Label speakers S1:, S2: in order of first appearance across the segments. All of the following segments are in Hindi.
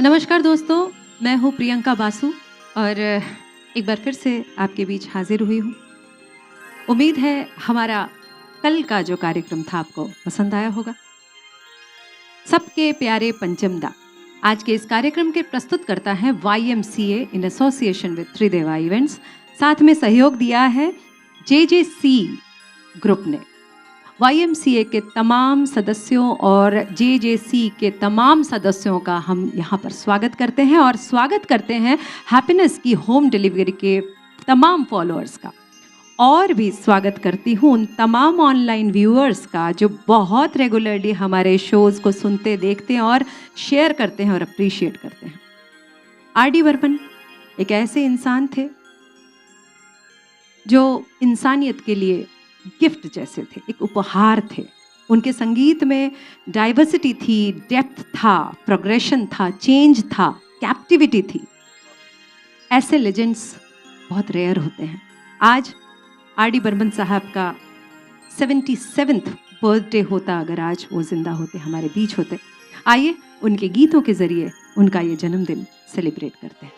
S1: नमस्कार दोस्तों, मैं हूँ प्रियंका बासु और एक बार फिर से आपके बीच हाजिर हुई हूँ। उम्मीद है हमारा कल का जो कार्यक्रम था आपको पसंद आया होगा। सबके प्यारे पंचमदा आज के इस कार्यक्रम के प्रस्तुत करता है YMCA in association with Trideva events. साथ में सहयोग दिया है JJC ग्रुप ने। YMCA के तमाम सदस्यों और JJC के तमाम सदस्यों का हम यहाँ पर स्वागत करते हैं और स्वागत करते हैं हैप्पीनेस की होम डिलीवरी के तमाम फॉलोअर्स का। और भी स्वागत करती हूँ उन तमाम ऑनलाइन व्यूअर्स का जो बहुत रेगुलरली हमारे शोज़ को सुनते, देखते हैं और शेयर करते हैं और अप्रिशिएट करते हैं। RD बर्मन एक ऐसे इंसान थे जो इंसानियत के लिए गिफ्ट जैसे थे, एक उपहार थे। उनके संगीत में डाइवर्सिटी थी, डेप्थ था, प्रोग्रेशन था, चेंज था, कैप्टिविटी थी। ऐसे लेजेंड्स बहुत रेयर होते हैं। आज RD बर्मन साहब का 77th बर्थडे होता, अगर आज वो जिंदा होते, हमारे बीच होते। आइए उनके गीतों के जरिए उनका ये जन्मदिन सेलिब्रेट करते हैं।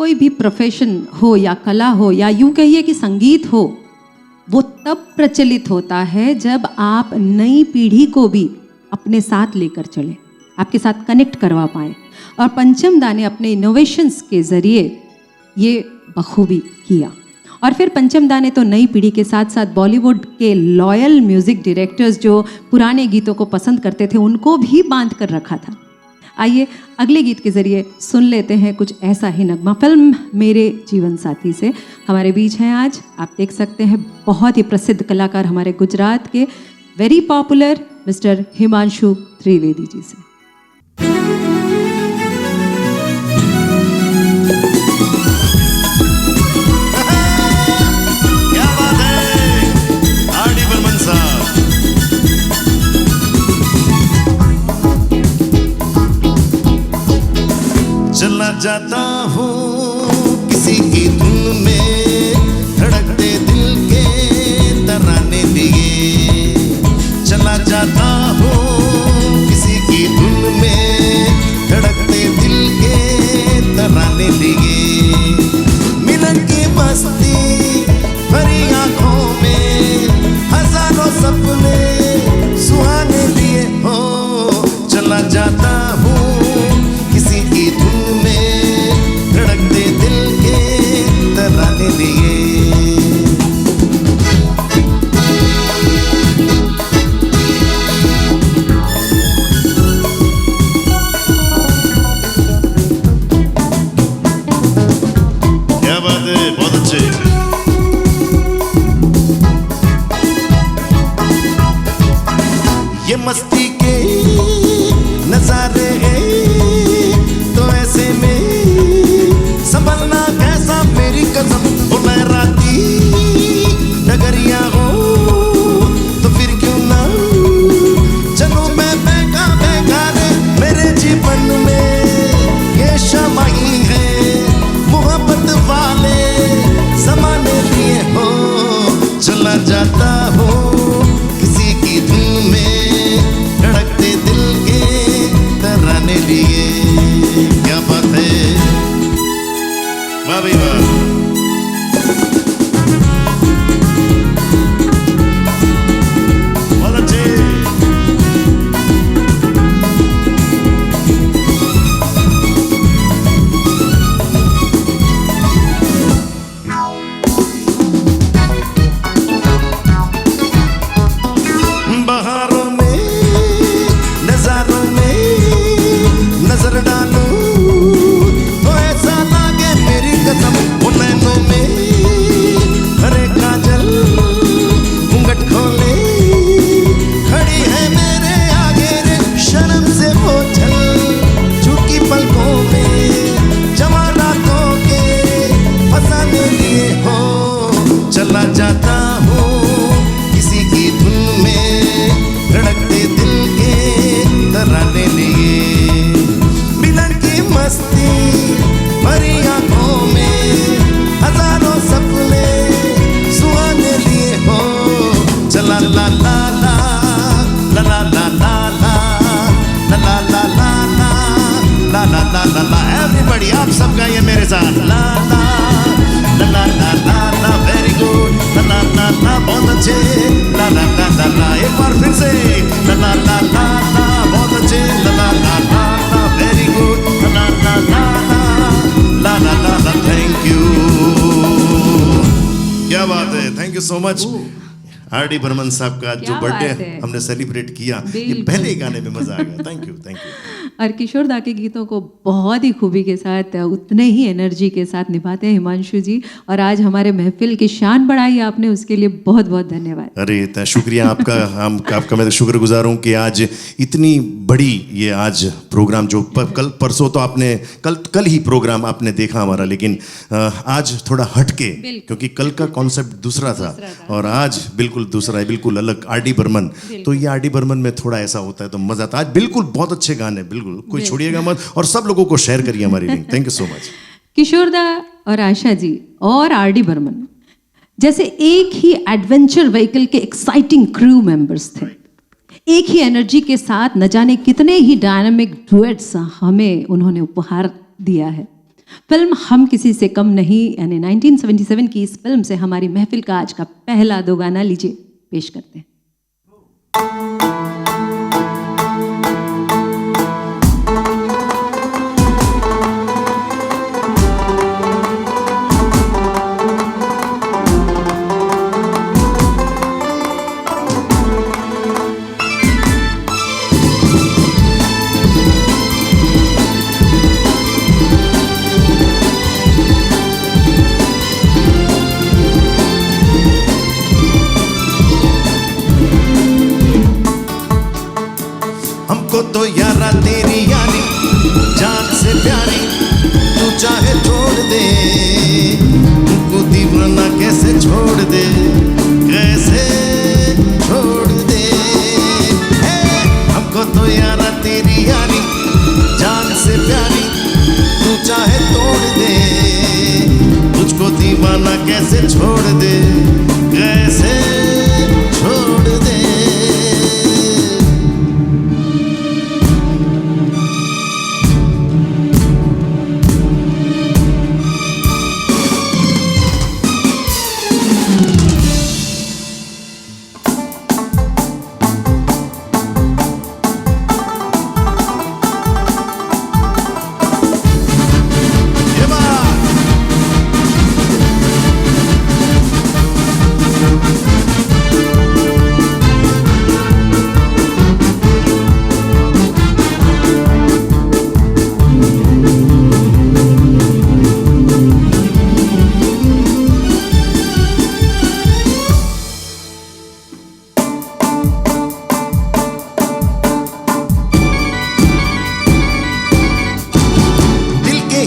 S1: कोई भी प्रोफेशन हो या कला हो या यूं कहिए कि संगीत हो, वो तब प्रचलित होता है जब आप नई पीढ़ी को भी अपने साथ लेकर चले, आपके साथ कनेक्ट करवा पाए। और पंचम दा ने अपने इनोवेशंस के ज़रिए ये बखूबी किया। और फिर पंचम दा ने तो नई पीढ़ी के साथ साथ बॉलीवुड के लॉयल म्यूज़िक डायरेक्टर्स जो पुराने गीतों को पसंद करते थे उनको भी बांध कर रखा था। आइए अगले गीत के ज़रिए सुन लेते हैं कुछ ऐसा ही नगमा फिल्म मेरे जीवन साथी से। हमारे बीच हैं आज, आप देख सकते हैं, बहुत ही प्रसिद्ध कलाकार हमारे गुजरात के very popular mister Himanshu Trivedi ji से।
S2: चला जाता हूँ किसी की धुन में, धड़कते दिल के तराने लिए। चला जाता हूँ किसी की धुन में, धड़कते दिल के तराने लिए। मिलन की मस्ती भरी आँखों में, हजारों सपने सुहाने लिए हो। चला जाता हूँ किसी की धुन में, धड़कते दिल के तराने लिए। क्या बात है, बहुत अच्छे। ये मस्ती के नजारे तो ऐसे में संभलना कैसा मेरी कसम। वो लहराती नगरिया हो तो फिर क्यों ना चलो मैं बेगा बेगा रे। मेरे जीवन में ये शमाई है, मोहब्बत वाले ज़माने लिए हो। चला जाता हो किसी की धुन में, धड़कते दिल के तराने लिए। क्या बात है, वाह भाई वाह। बहुत अच्छे। बहारों में नजारों में नजर डालूं तो ऐसा लागे मेरी कसम। वो नैनों में हरे काजल घूंघट खोले, खड़ी है मेरे आगे रे। शर्म से वो छल झुकी पलकों में, जमा रातों के फसाने लिए हो। चला जाता हूँ किसी की धुन में, धड़कते दिल के तराने लिए। मिलन की मस्ती भरी आँखों में, हजारों सपने सुहाने लिए हो। चला ला ला ला ला ला ला ला ला ला ला ला ला ला ला ला ला ला। एवरीबॉडी आप सब गाइए मेरे साथ। ला ला ला ला ला ला ला, वेरी गुड। ला ला ला ला, बहुत अच्छे। ला ला ला ला ला, एक बार फिर से। ला ला ला ला ला, बहुत अच्छे। ला ला ला ला ला, वेरी गुड। ला ला ला ला ला ला ला ला, थैंक यू। क्या बात है, thank you so much. R D. Burman साहब का जो बर्थडे हमने सेलिब्रेट किया, ये पहले गाने में मजा आ गया। Thank you, thank you.
S1: और किशोर दा के गीतों को बहुत ही खूबी के साथ, उतने ही एनर्जी के साथ निभाते हैं हिमांशु जी। और आज हमारे महफिल की शान बढ़ाई आपने, उसके लिए बहुत बहुत धन्यवाद।
S2: अरे इतना शुक्रिया आपका। आपका मैं शुक्रगुजार हूँ कि आज इतनी बड़ी ये आज प्रोग्राम जो कल परसों तो आपने कल ही प्रोग्राम आपने देखा हमारा, लेकिन आज थोड़ा हटके, क्योंकि कल का कॉन्सेप्ट दूसरा था और आज बिल्कुल दूसरा है, बिल्कुल अलग। आर.डी. बर्मन, तो ये आर.डी. बर्मन में थोड़ा ऐसा होता है तो मजा आता है। आज बिल्कुल बहुत अच्छे गाने, बिल्कुल कोई छोड़िएगा मत, और सब लोगों को शेयर करिए हमारी link. Thank you so much.
S1: Kishore da और आशा जी और आर.डी. बर्मन जैसे एक ही एडवेंचर व्हीकल के एक्साइटिंग क्रू मेंबर्स थे। एक ही एनर्जी के साथ न जाने कितने ही डायनामिक डुएट्स हमें उन्होंने उपहार दिया है। फिल्म हम किसी से कम नहीं यानी 1977 की इस फिल्म से हमारी महफिल का आज का पहला दो गाना लीजिए पेश करते हैं।
S2: हमको तो यारा तेरी यारी जान से प्यारी, तू चाहे छोड़ दे, तुमको दीवाना कैसे छोड़ दे, कैसे छोड़ दे। हमको तो यारा तेरी यारी जान से प्यारी, तू चाहे तोड़ दे, तुझको दीवाना कैसे छोड़ दे, कैसे छोड़ दे।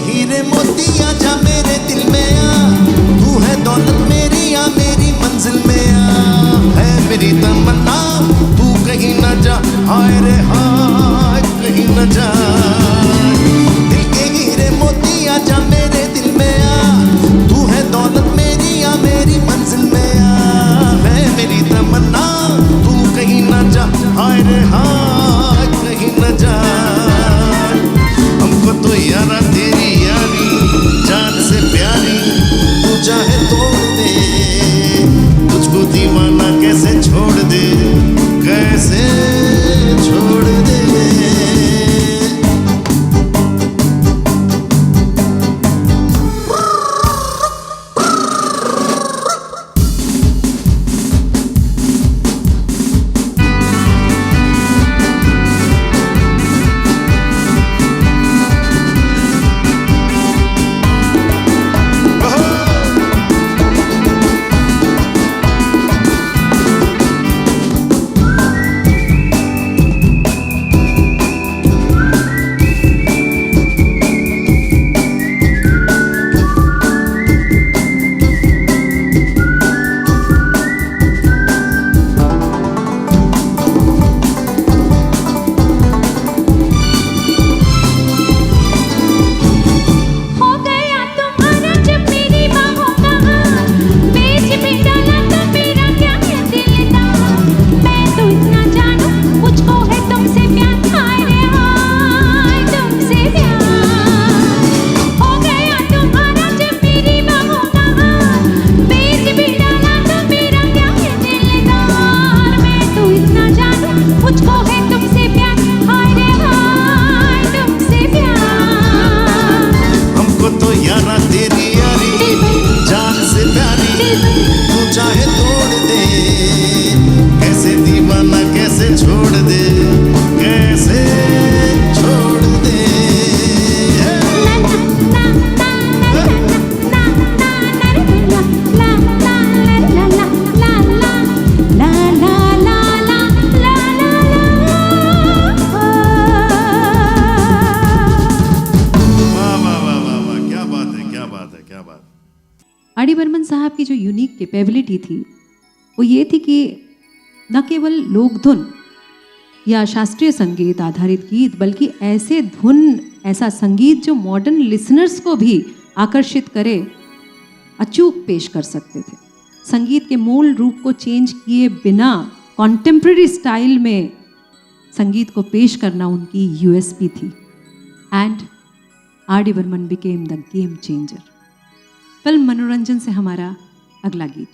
S2: हीरे मोतिया जा मेरे दिल में आ, तू है दौलत मेरी या मेरी मंजिल में आ, है मेरी तमन्ना तू कहीं न जा, हाय रे हाय कहीं न जा। दिल के हीरे मोतिया जा मेरे दिल में आ, तू है दौलत मेरी या मेरी मंजिल में आ, है मेरी तमन्ना तू कहीं न जा, हाय रे हाय कहीं न जा। हमको तो यारा तेरी यारी जान से प्यारी, तू चाहे तोड़ दे, तुझको दीवाना कैसे छोड़ दे, कैसे छोड़ दे।
S1: आर.डी. बर्मन साहब की जो यूनिक कैपेबिलिटी थी वो ये थी कि न केवल लोक धुन या शास्त्रीय संगीत आधारित गीत बल्कि ऐसे धुन ऐसा संगीत जो मॉडर्न लिसनर्स को भी आकर्षित करे अचूक पेश कर सकते थे। संगीत के मूल रूप को चेंज किए बिना कॉन्टेम्प्रेरी स्टाइल में संगीत को पेश करना उनकी यूएसपी थी। And R.D. Burman became the game changer. Film मनोरंजन से हमारा अगला गीत।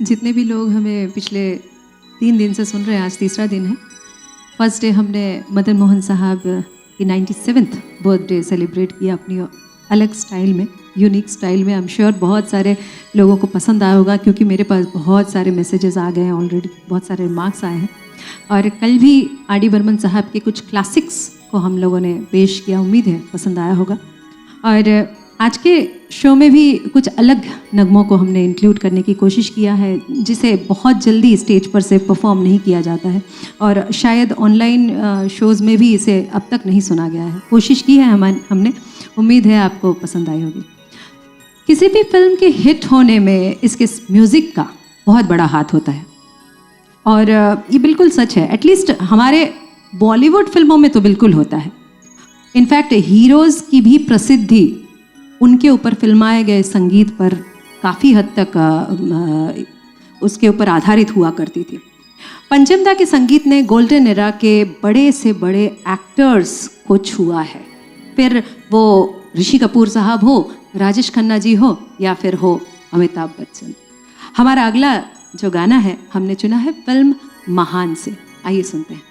S1: जितने भी लोग हमें पिछले 3 दिन से सुन रहे हैं, आज तीसरा दिन है। फर्स्ट डे हमने मदन मोहन साहब की 97th बर्थडे सेलिब्रेट किया अपनी अलग स्टाइल में, यूनिक स्टाइल में। आई एम श्योर बहुत सारे लोगों को पसंद आया होगा, क्योंकि मेरे पास बहुत सारे मैसेजेस आ गए हैं ऑलरेडी, बहुत सारे रिमार्क्स आए हैं। और कल भी आर डी बर्मन साहब के कुछ क्लासिक्स को हम लोगों ने पेश किया, उम्मीद है पसंद आया होगा। और आज के शो में भी कुछ अलग नगमों को हमने इंक्लूड करने की कोशिश किया है, जिसे बहुत जल्दी स्टेज पर से परफॉर्म नहीं किया जाता है, और शायद ऑनलाइन शोज़ में भी इसे अब तक नहीं सुना गया है। कोशिश की है हमने, उम्मीद है आपको पसंद आई होगी। किसी भी फिल्म के हिट होने में इसके म्यूज़िक का बहुत बड़ा हाथ होता है, और ये बिल्कुल सच है। एटलीस्ट हमारे बॉलीवुड फिल्मों में तो बिल्कुल होता है। इनफैक्ट हीरोज़ की भी प्रसिद्धि उनके ऊपर फिल्माए गए संगीत पर काफ़ी हद तक उसके ऊपर आधारित हुआ करती थी। पंचमदा के संगीत ने गोल्डन एरा के बड़े से बड़े एक्टर्स को छुआ है, फिर वो ऋषि कपूर साहब हो, राजेश खन्ना जी हो, या फिर हो अमिताभ बच्चन। हमारा अगला जो गाना है हमने चुना है फिल्म महान से, आइए सुनते हैं।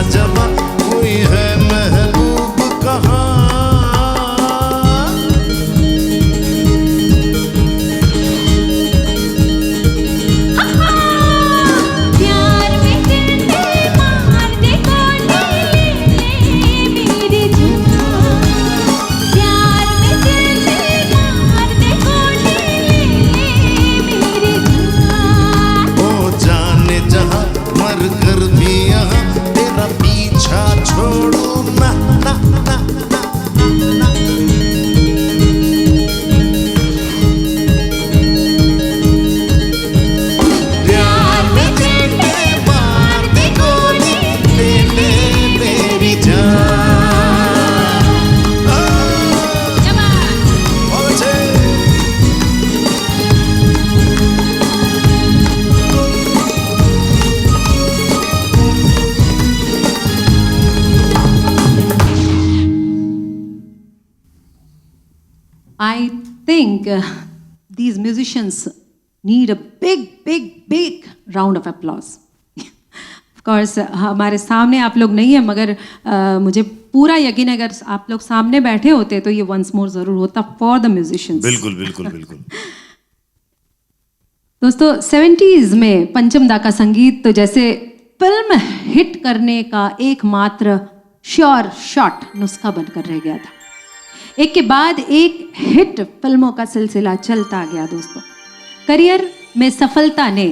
S2: लाजवाब कोई है महबूब कहाँ
S3: प्यार में दिल दे मार दे गोली मेरी जान प्यार में दिल दे मार दे गोली मेरी जान
S2: ओ जाने जहाँ मर कर भी यहाँ तेरा पीछा छोड़ू ना ना ना ना ना प्यार में दिल दे मार दे गोली ले ले मेरी जान बहुत अच्छे
S1: I think these musicians need a big, big, big round of applause. Of course, हमारे सामने आप लोग नहीं है मगर मुझे पूरा यकीन है अगर आप लोग सामने बैठे होते तो ये once more ज़रूर होता for the musicians.
S2: बिल्कुल बिल्कुल बिल्कुल
S1: दोस्तों 70s में पंचमदा का संगीत तो जैसे फिल्म हिट करने का एकमात्र श्योर शॉट नुस्खा बनकर रह गया था। एक के बाद एक हिट फिल्मों का सिलसिला चलता गया दोस्तों। करियर में सफलता ने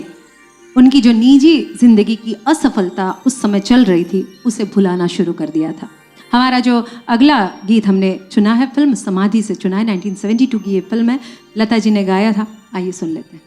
S1: उनकी जो निजी जिंदगी की असफलता उस समय चल रही थी उसे भुलाना शुरू कर दिया था। हमारा जो अगला गीत हमने चुना है फिल्म समाधि से चुना है। 1972 की ये फिल्म है, लता जी ने गाया था। आइए सुन लेते हैं।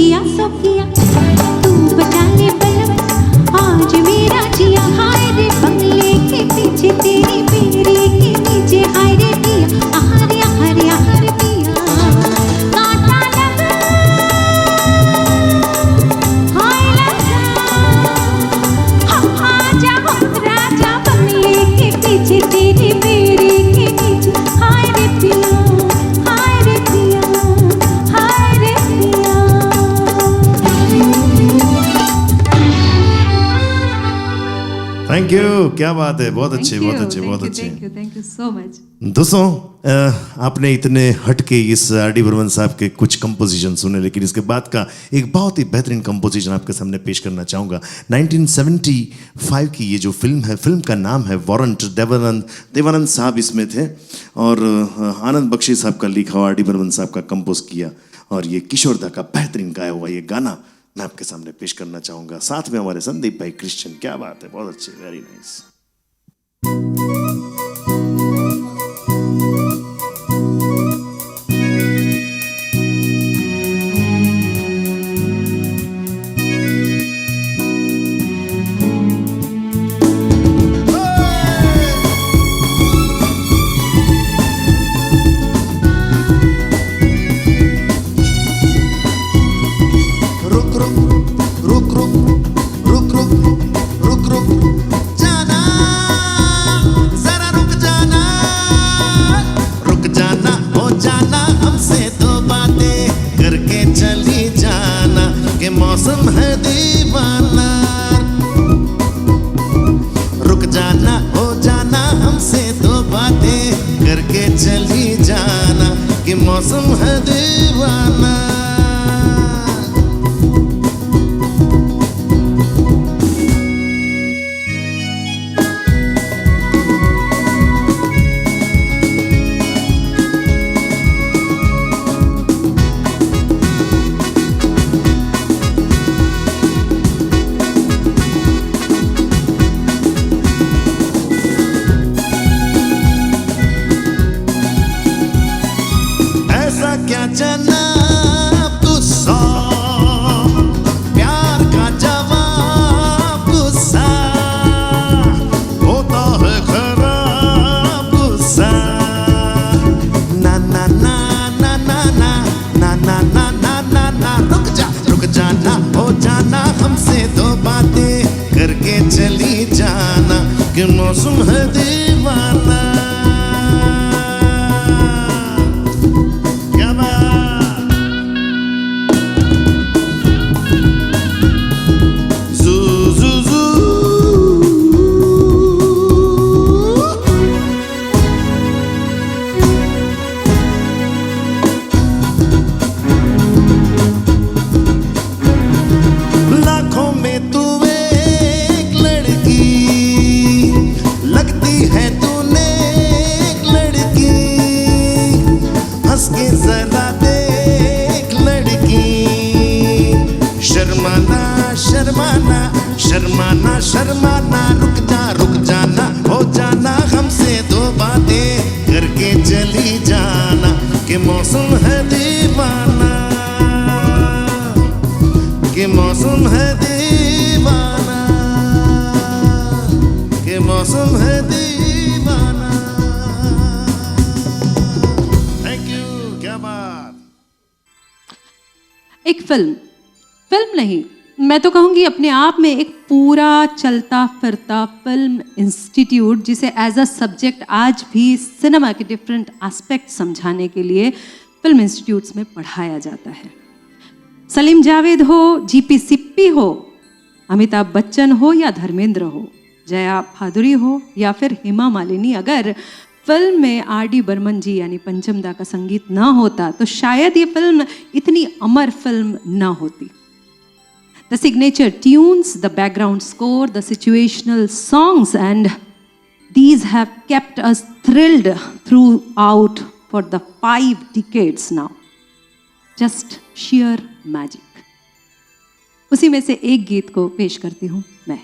S3: किया सो किया, तू बचा ले बलम आज मेरा जिया। हाय रे बंगले के पीछे तेरी बेरी के नीचे, हाय रे पिया आहारे आहारे आहारे पिया। कांटा लगा हाय लगा, हम आजा हम राजा बंगले के पीछे तेरी बेरी के नीचे, हाय रे पिया हाय रे पिया हाय रे पिया।
S2: थैंक यू, क्या बात है, बहुत अच्छे बहुत अच्छे बहुत अच्छे।
S1: Thank you so much.
S2: दोस्तों आपने इतने हटके इस आर डी बर्मन साहब के कुछ कंपोजिशन सुने, लेकिन इसके बाद का एक बहुत ही बेहतरीन कंपोजिशन आपके सामने पेश करना चाहूँगा। 1975 की ये जो फिल्म है, फिल्म का नाम है वारंट। देवानंद साहब इसमें थे और आनंद बख्शी साहब का लिखा हुआ, आर डी बर्मन साहब का कंपोज किया, और ये किशोरदा का बेहतरीन गाया हुआ ये गाना मैं आपके सामने पेश करना चाहूँगा। साथ में हमारे संदीप भाई क्रिश्चियन, क्या बात है, बहुत अच्छे, वेरी नाइस। मौसम है दीवाना, रुक जाना हो जाना हमसे दो बातें करके चली जाना, कि मौसम है दीवाना। क्या जनाब गुस्सा, प्यार का जवाब गुस्सा, होता है खराब गुस्सा। ना ना ना ना ना ना ना ना ना ना ना ना, रुक जाना हो जाना हमसे दो बातें करके चली जाना, कि मौसम है दीवाना। शर्माना शर्माना, रुक जाना हो जाना हमसे दो बातें करके चली जाना, कि मौसम है दीवाना, कि मौसम है दीवाना, कि मौसम है दीवाना। थैंक यू, क्या बात।
S1: एक फिल्म नहीं, मैं तो कहूँगी अपने आप में एक पूरा चलता फिरता फिल्म इंस्टीट्यूट, जिसे एज अ सब्जेक्ट आज भी सिनेमा के डिफरेंट एस्पेक्ट समझाने के लिए फिल्म इंस्टीट्यूट्स में पढ़ाया जाता है। सलीम जावेद हो, जीपी सिप्पी हो, अमिताभ बच्चन हो या धर्मेंद्र हो, जया भादुरी हो या फिर हेमा मालिनी, अगर फिल्म में आर डी बर्मन जी यानी पंचमदा का संगीत ना होता तो शायद ये फिल्म इतनी अमर फिल्म ना होती। The signature tunes, the background score, the situational songs, and these have kept us thrilled throughout for the 5 decades now. Just sheer magic. उसी में से एक गीत को पेश करती हूँ मैं।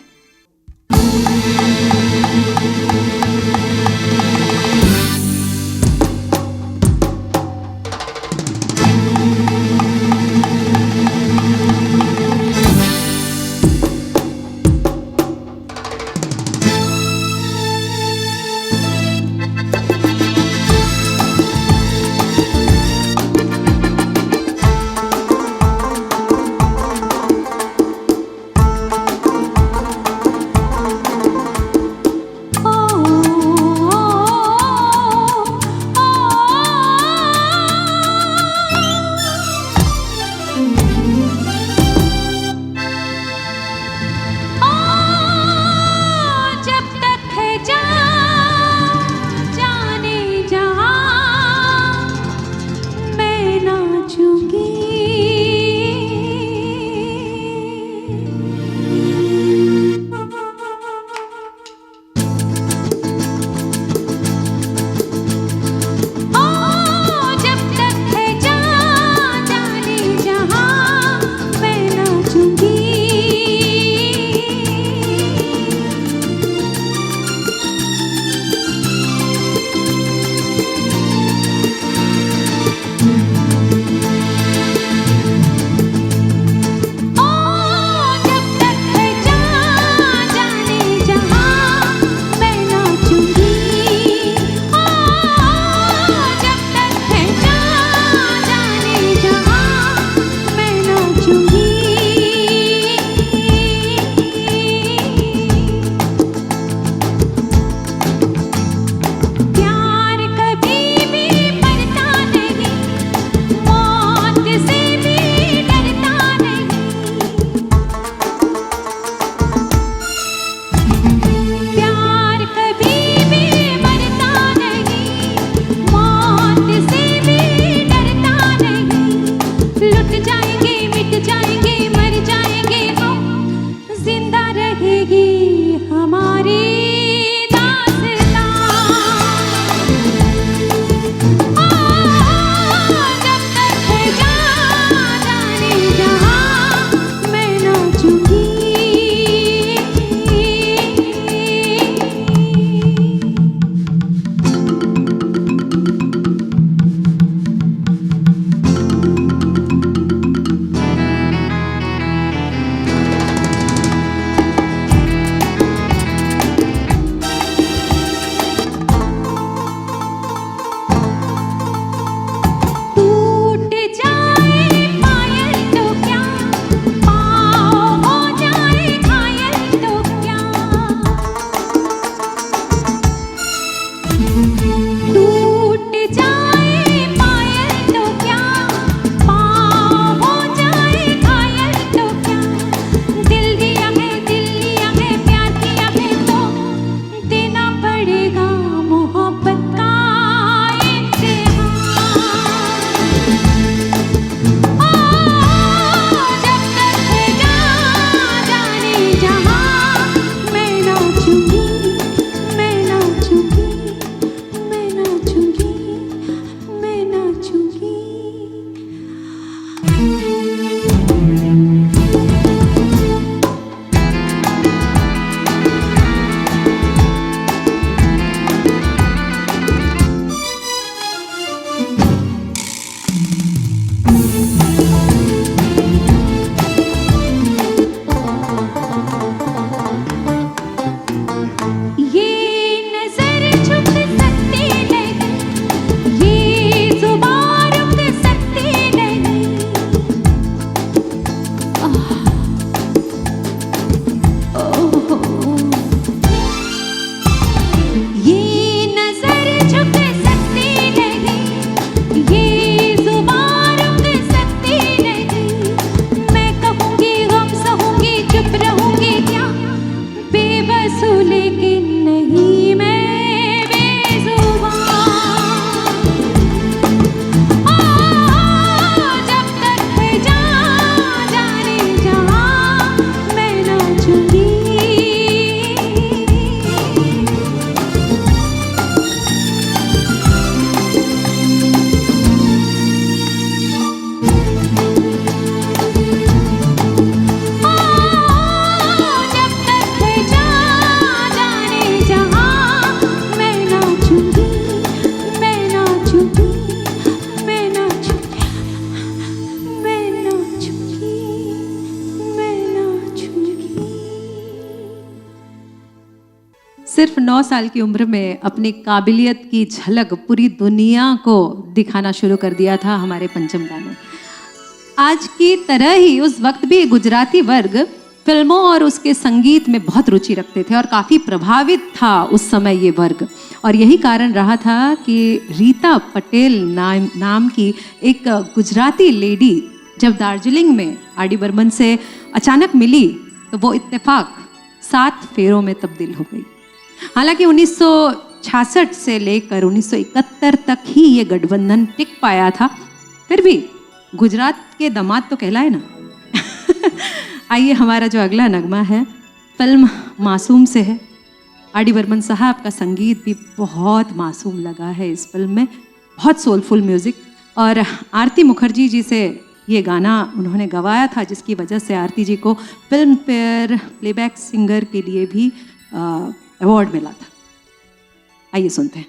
S1: सिर्फ 9 साल की उम्र में अपनी काबिलियत की झलक पूरी दुनिया को दिखाना शुरू कर दिया था हमारे पंचम दा ने। आज की तरह ही उस वक्त भी गुजराती वर्ग फिल्मों और उसके संगीत में बहुत रुचि रखते थे और काफ़ी प्रभावित था उस समय ये वर्ग। और यही कारण रहा था कि रीता पटेल नाम की एक गुजराती लेडी जब दार्जिलिंग में आर डी बर्मन से अचानक मिली तो वो इत्तेफाक 7 फेरों में तब्दील हो गई। हालांकि 1966 से लेकर 1971 तक ही ये गठबंधन टिक पाया था, फिर भी गुजरात के दामाद तो कहलाए ना। आइए हमारा जो अगला नगमा है फिल्म मासूम से है। आर डी बर्मन साहब का संगीत भी बहुत मासूम लगा है इस फिल्म में, बहुत सोलफुल म्यूज़िक। और आरती मुखर्जी जी से ये गाना उन्होंने गवाया था, जिसकी वजह से आरती जी को फिल्म फेयर प्लेबैक सिंगर के लिए भी अवार्ड मिला था। आइए सुनते हैं।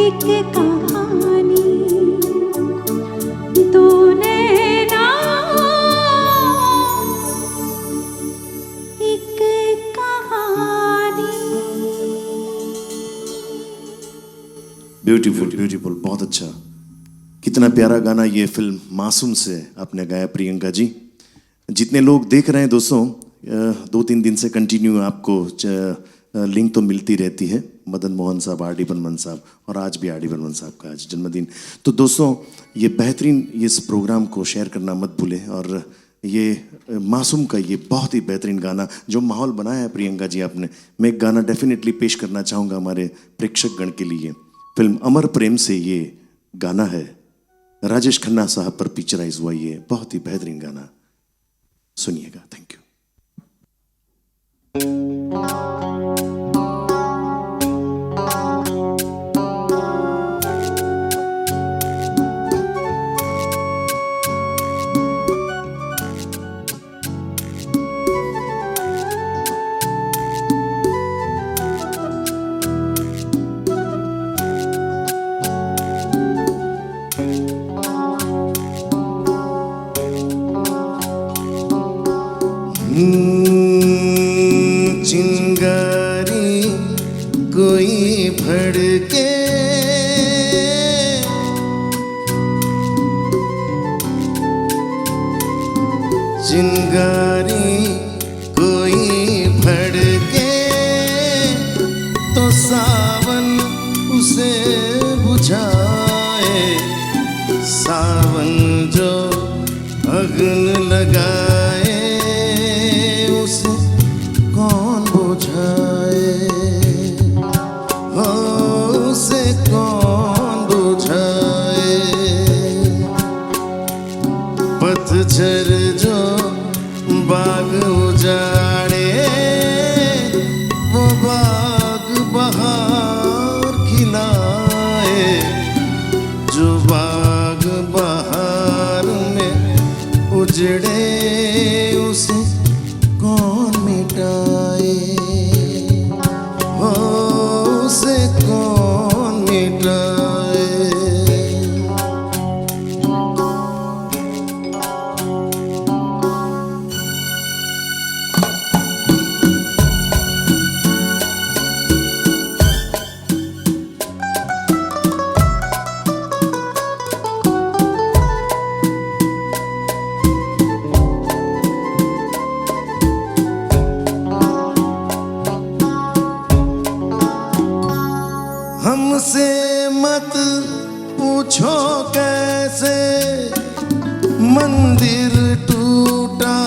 S3: एक कहानी दो नैना एक कहानी।
S2: ब्यूटीफुल ब्यूटीफुल, बहुत अच्छा। कितना प्यारा गाना ये फिल्म मासूम से आपने गाया प्रियंका जी। जितने लोग देख रहे हैं दोस्तों, 2-3 दिन से कंटिन्यू आपको लिंक तो मिलती रहती है। मदन मोहन साहब, आर डी बर्मन साहब, और आज भी आर डी बर्मन साहब का आज जन्मदिन। तो दोस्तों ये बेहतरीन इस प्रोग्राम को शेयर करना मत भूलें। और ये मासूम का ये बहुत ही बेहतरीन गाना जो माहौल बनाया है प्रियंका जी आपने, मैं एक गाना डेफिनेटली पेश करना चाहूँगा हमारे प्रेक्षकगण के लिए। फिल्म अमर प्रेम से ये गाना है, राजेश खन्ना साहब पर पिक्चराइज हुआ ये बहुत ही बेहतरीन गाना, सुनिएगा। Thank you. चिंगारी कोई भड़के, चिंगारी कोई भड़के तो सावन उसे बुझाए, सावन जो अग्न लगाए उसे कौन बुझाए, हो उसे कौन बुझाए। पतझर जो बाग उजाड़े वो बाग बहार खिलाए, जो बाग बहार में उजड़े उसे कौन मिटाए, हो उसे कौन मिटाए। हमसे मत पूछो कैसे मंदिर टूटा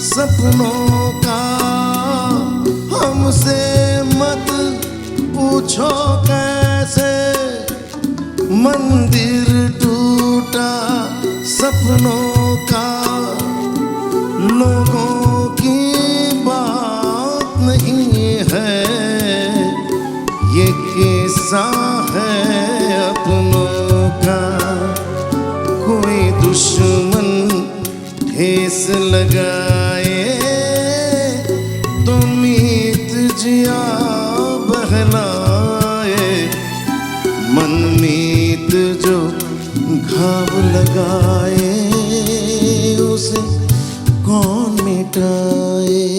S2: सपनों का, हमसे मत पूछो कैसे मंदिर टूटा सपनों का। लोगों की बात नहीं है ये किस्सा है अपनों का। कोई दुश्मन ठेस लगाए तो मीत जिया बहलाए, मन मीत जो घाव लगाए उसे कौन मिटाए।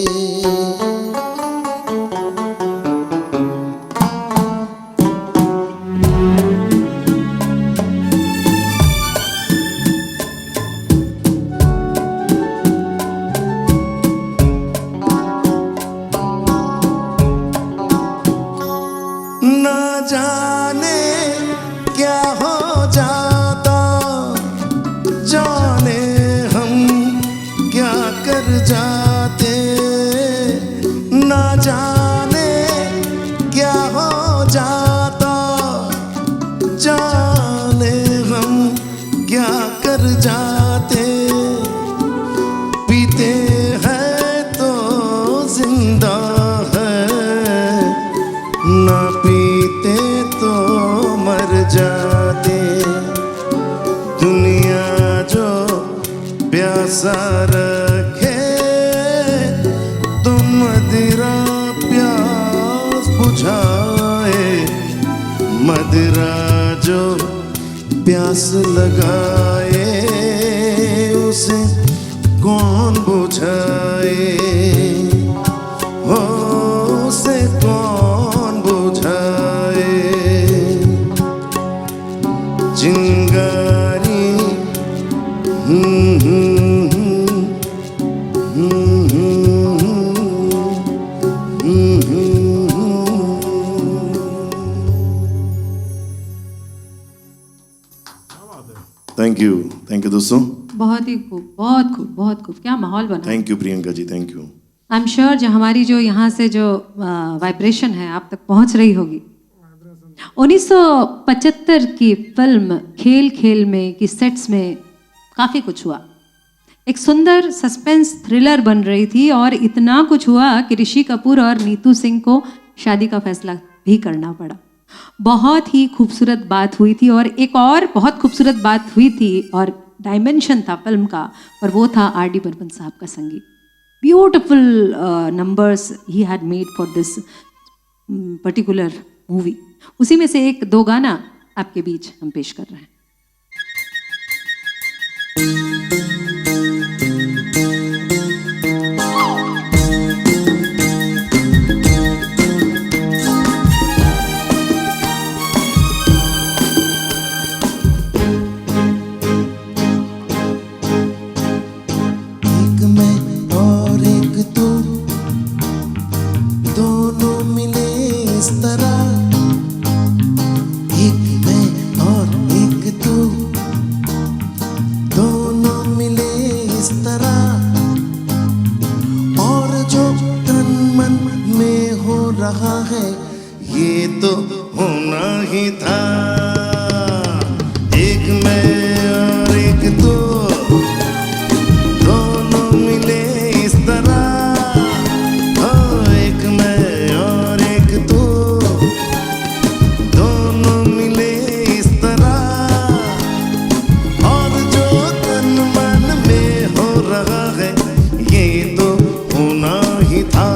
S2: ना जाने क्या हो जाता, जाने हम क्या कर जाते, ना जाने क्या हो जाता, जाने हम क्या कर जाते। पीते हैं तो जिंदा है, ना पीते तो मर जाते। दुनिया जो प्यासा रखे तो मदिरा प्यास बुझाए, मदिरा प्यास लगाए उसे कौन बुझाए, हो उसे कौन बुझाए। चिंगारी थैंक यू दोस्तों।
S1: बहुत ही खूब, बहुत खूब, बहुत खूब। क्या माहौल बना।
S2: Thank you Priyanka ji, thank you.
S1: I am sure जो हमारी जो यहाँ से जो वाइब्रेशन है आप तक पहुँच रही होगी। 1975 की फिल्म खेल खेल में की सेट्स में काफ़ी कुछ हुआ। एक सुंदर सस्पेंस थ्रिलर बन रही थी और इतना कुछ हुआ कि ऋषि कपूर और नीतू सिंह को शादी का फैसला भी करना पड़ा। बहुत ही खूबसूरत बात हुई थी और एक और बहुत खूबसूरत बात हुई थी और डायमेंशन था फिल्म का, और वो था आर.डी. बर्मन साहब का संगीत। Beautiful numbers he had made for this particular movie. उसी में से एक दो गाना आपके बीच हम पेश कर रहे हैं।
S2: रहा है ये तो होना ही था। एक मैं और एक तू, दोनों मिले इस तरह। एक मैं और एक तू, दोनों मिले इस तरह। और जो तन मन में हो रहा है ये तो होना ही था।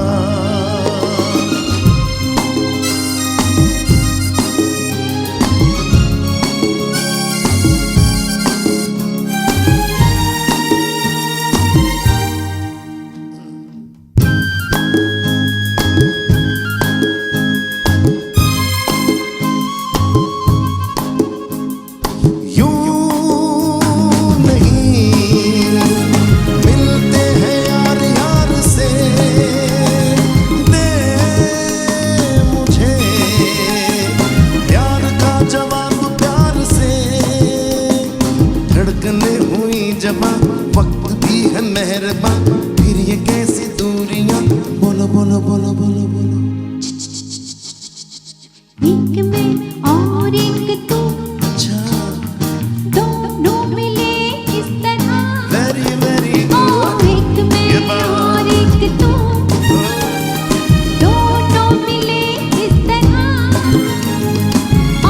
S2: वक्त भी है मेहरबान, फिर ये कैसी दूरियां। बोलो बोलो बोलो बोलो बोलो।
S3: एक मैं और एक तू,
S2: अच्छा
S3: दोनों मिले इस तरह।
S2: वेरी वेरी
S3: एक मैं और एक तू, दोनों मिले इस तरह।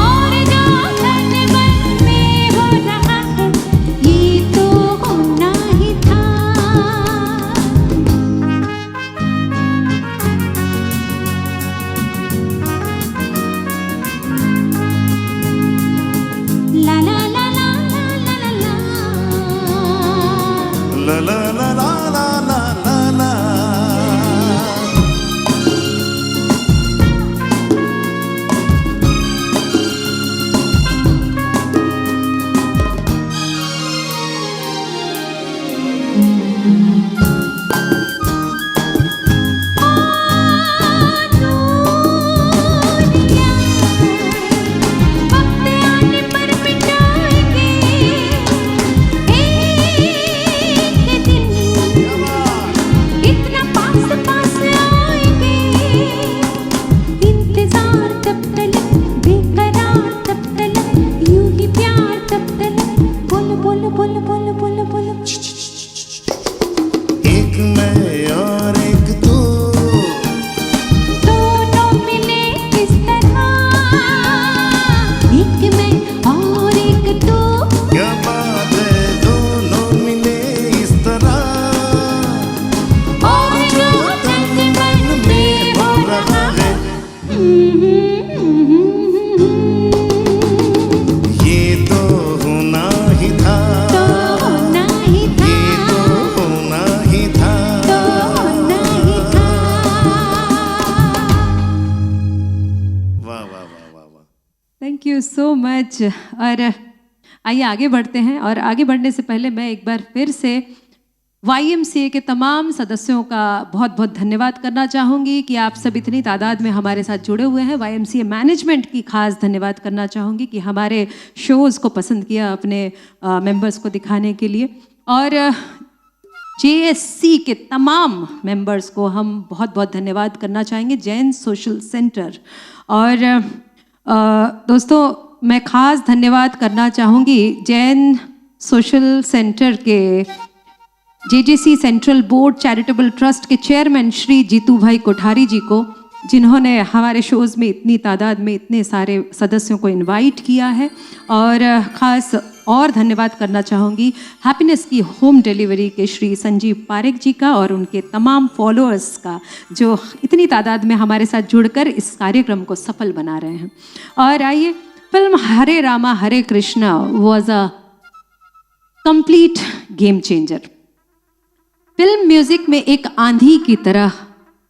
S3: और जो तन मन में हो रहा है ये तो होना ही था। ला ला ला ला ला ला ला।
S2: ला ला ला ला ला ला ला ला। एक मैं और एक तू,
S3: दोनों मिले इस तरह। एक मैं और एक तू,
S2: क्या बात है दोनों मिले इस तरह।
S3: और जो तन मन में हो रहा है
S2: ये तो
S1: यू सो मच। और आइए आगे बढ़ते हैं, और आगे बढ़ने से पहले मैं एक बार फिर से YMCA के तमाम सदस्यों का बहुत बहुत धन्यवाद करना चाहूँगी कि आप सब इतनी तादाद में हमारे साथ जुड़े हुए हैं। YMCA मैनेजमेंट की खास धन्यवाद करना चाहूँगी कि हमारे शोज़ को पसंद किया अपने मेंबर्स को दिखाने के लिए। और JSC के तमाम मेंबर्स को हम बहुत बहुत धन्यवाद करना चाहेंगे, जैन सोशल सेंटर। और दोस्तों मैं ख़ास धन्यवाद करना चाहूँगी जैन सोशल सेंटर के JJC central board charitable trust के चेयरमैन श्री जीतू भाई कोठारी जी को, जिन्होंने हमारे शोज़ में इतनी तादाद में इतने सारे सदस्यों को इनवाइट किया है। और ख़ास और धन्यवाद करना चाहूँगी हैप्पीनेस की होम डिलीवरी के श्री संजीव पारेख जी का और उनके तमाम फॉलोअर्स का, जो इतनी तादाद में हमारे साथ जुड़कर इस कार्यक्रम को सफल बना रहे हैं। और आइए, film Hare Rama Hare Krishna was a complete game changer. Film music में एक आंधी की तरह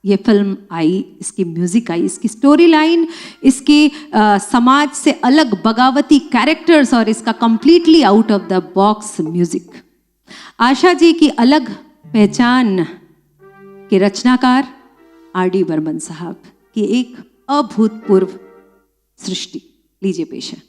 S1: ये फिल्म आई, इसकी म्यूज़िक आई, इसकी स्टोरी लाइन, इसकी समाज से अलग बगावती कैरेक्टर्स और इसका completely out of the box music. Asha ji की अलग पहचान के रचनाकार RD बर्मन साहब की एक अभूतपूर्व सृष्टि। लीजिए पेश है।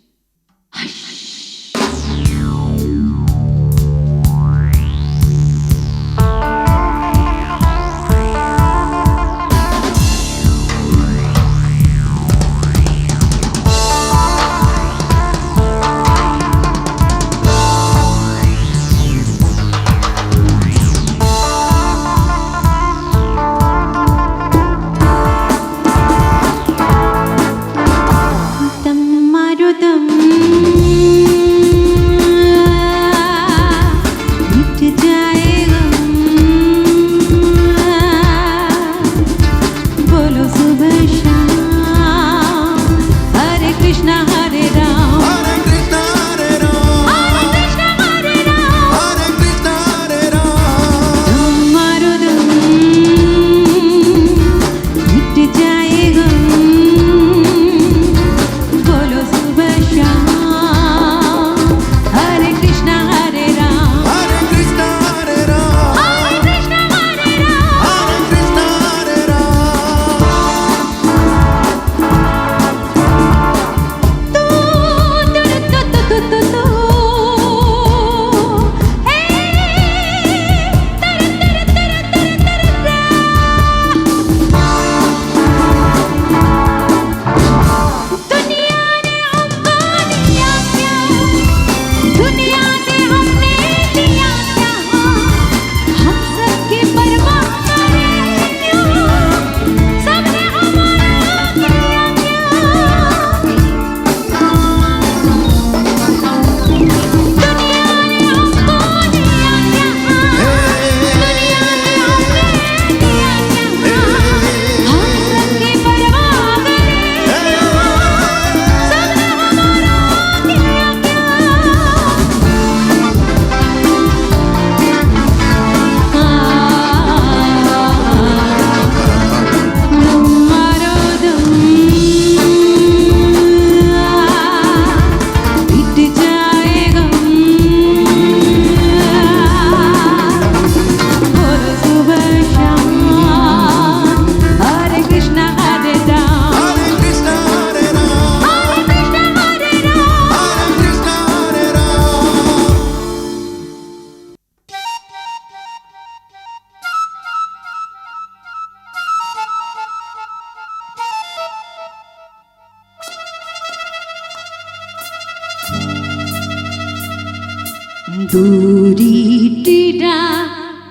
S1: दूरी टीडा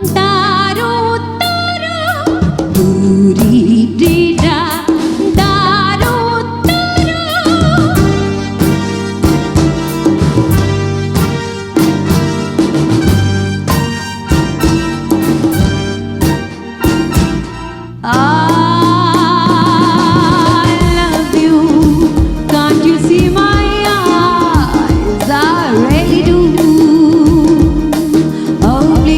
S1: दारो तारो, दूरी टीडा दारो Oh, please.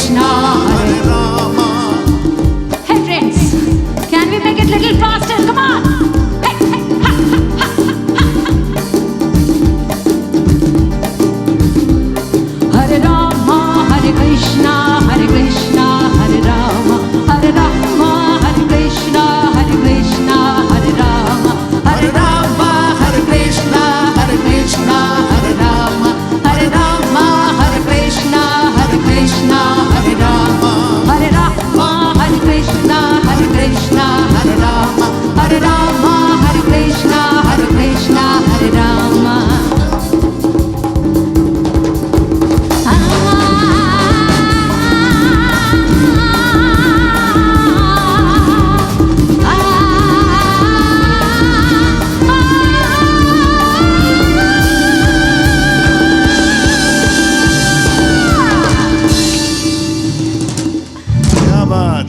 S1: Krishna,
S2: Hare Rama.
S1: Hey friends, can we make it little faster? Come on! Hey, hey, ha, ha, ha, ha. Hare Rama, Hare Krishna, Hare Krishna, Hare Rama, Hare Rama, Hare Krishna, Hare Krishna, Hare Rama, Hare Rama, Hare Krishna, Hare Krishna, Hare Rama, Hare Rama, Hare Krishna, Hare Krishna, Hare Rama, Hare Rama, Hare Krishna, Hare Krishna, Hare Rama, Hare Rama, Hare Krishna, Hare Krishna, Hare Rama.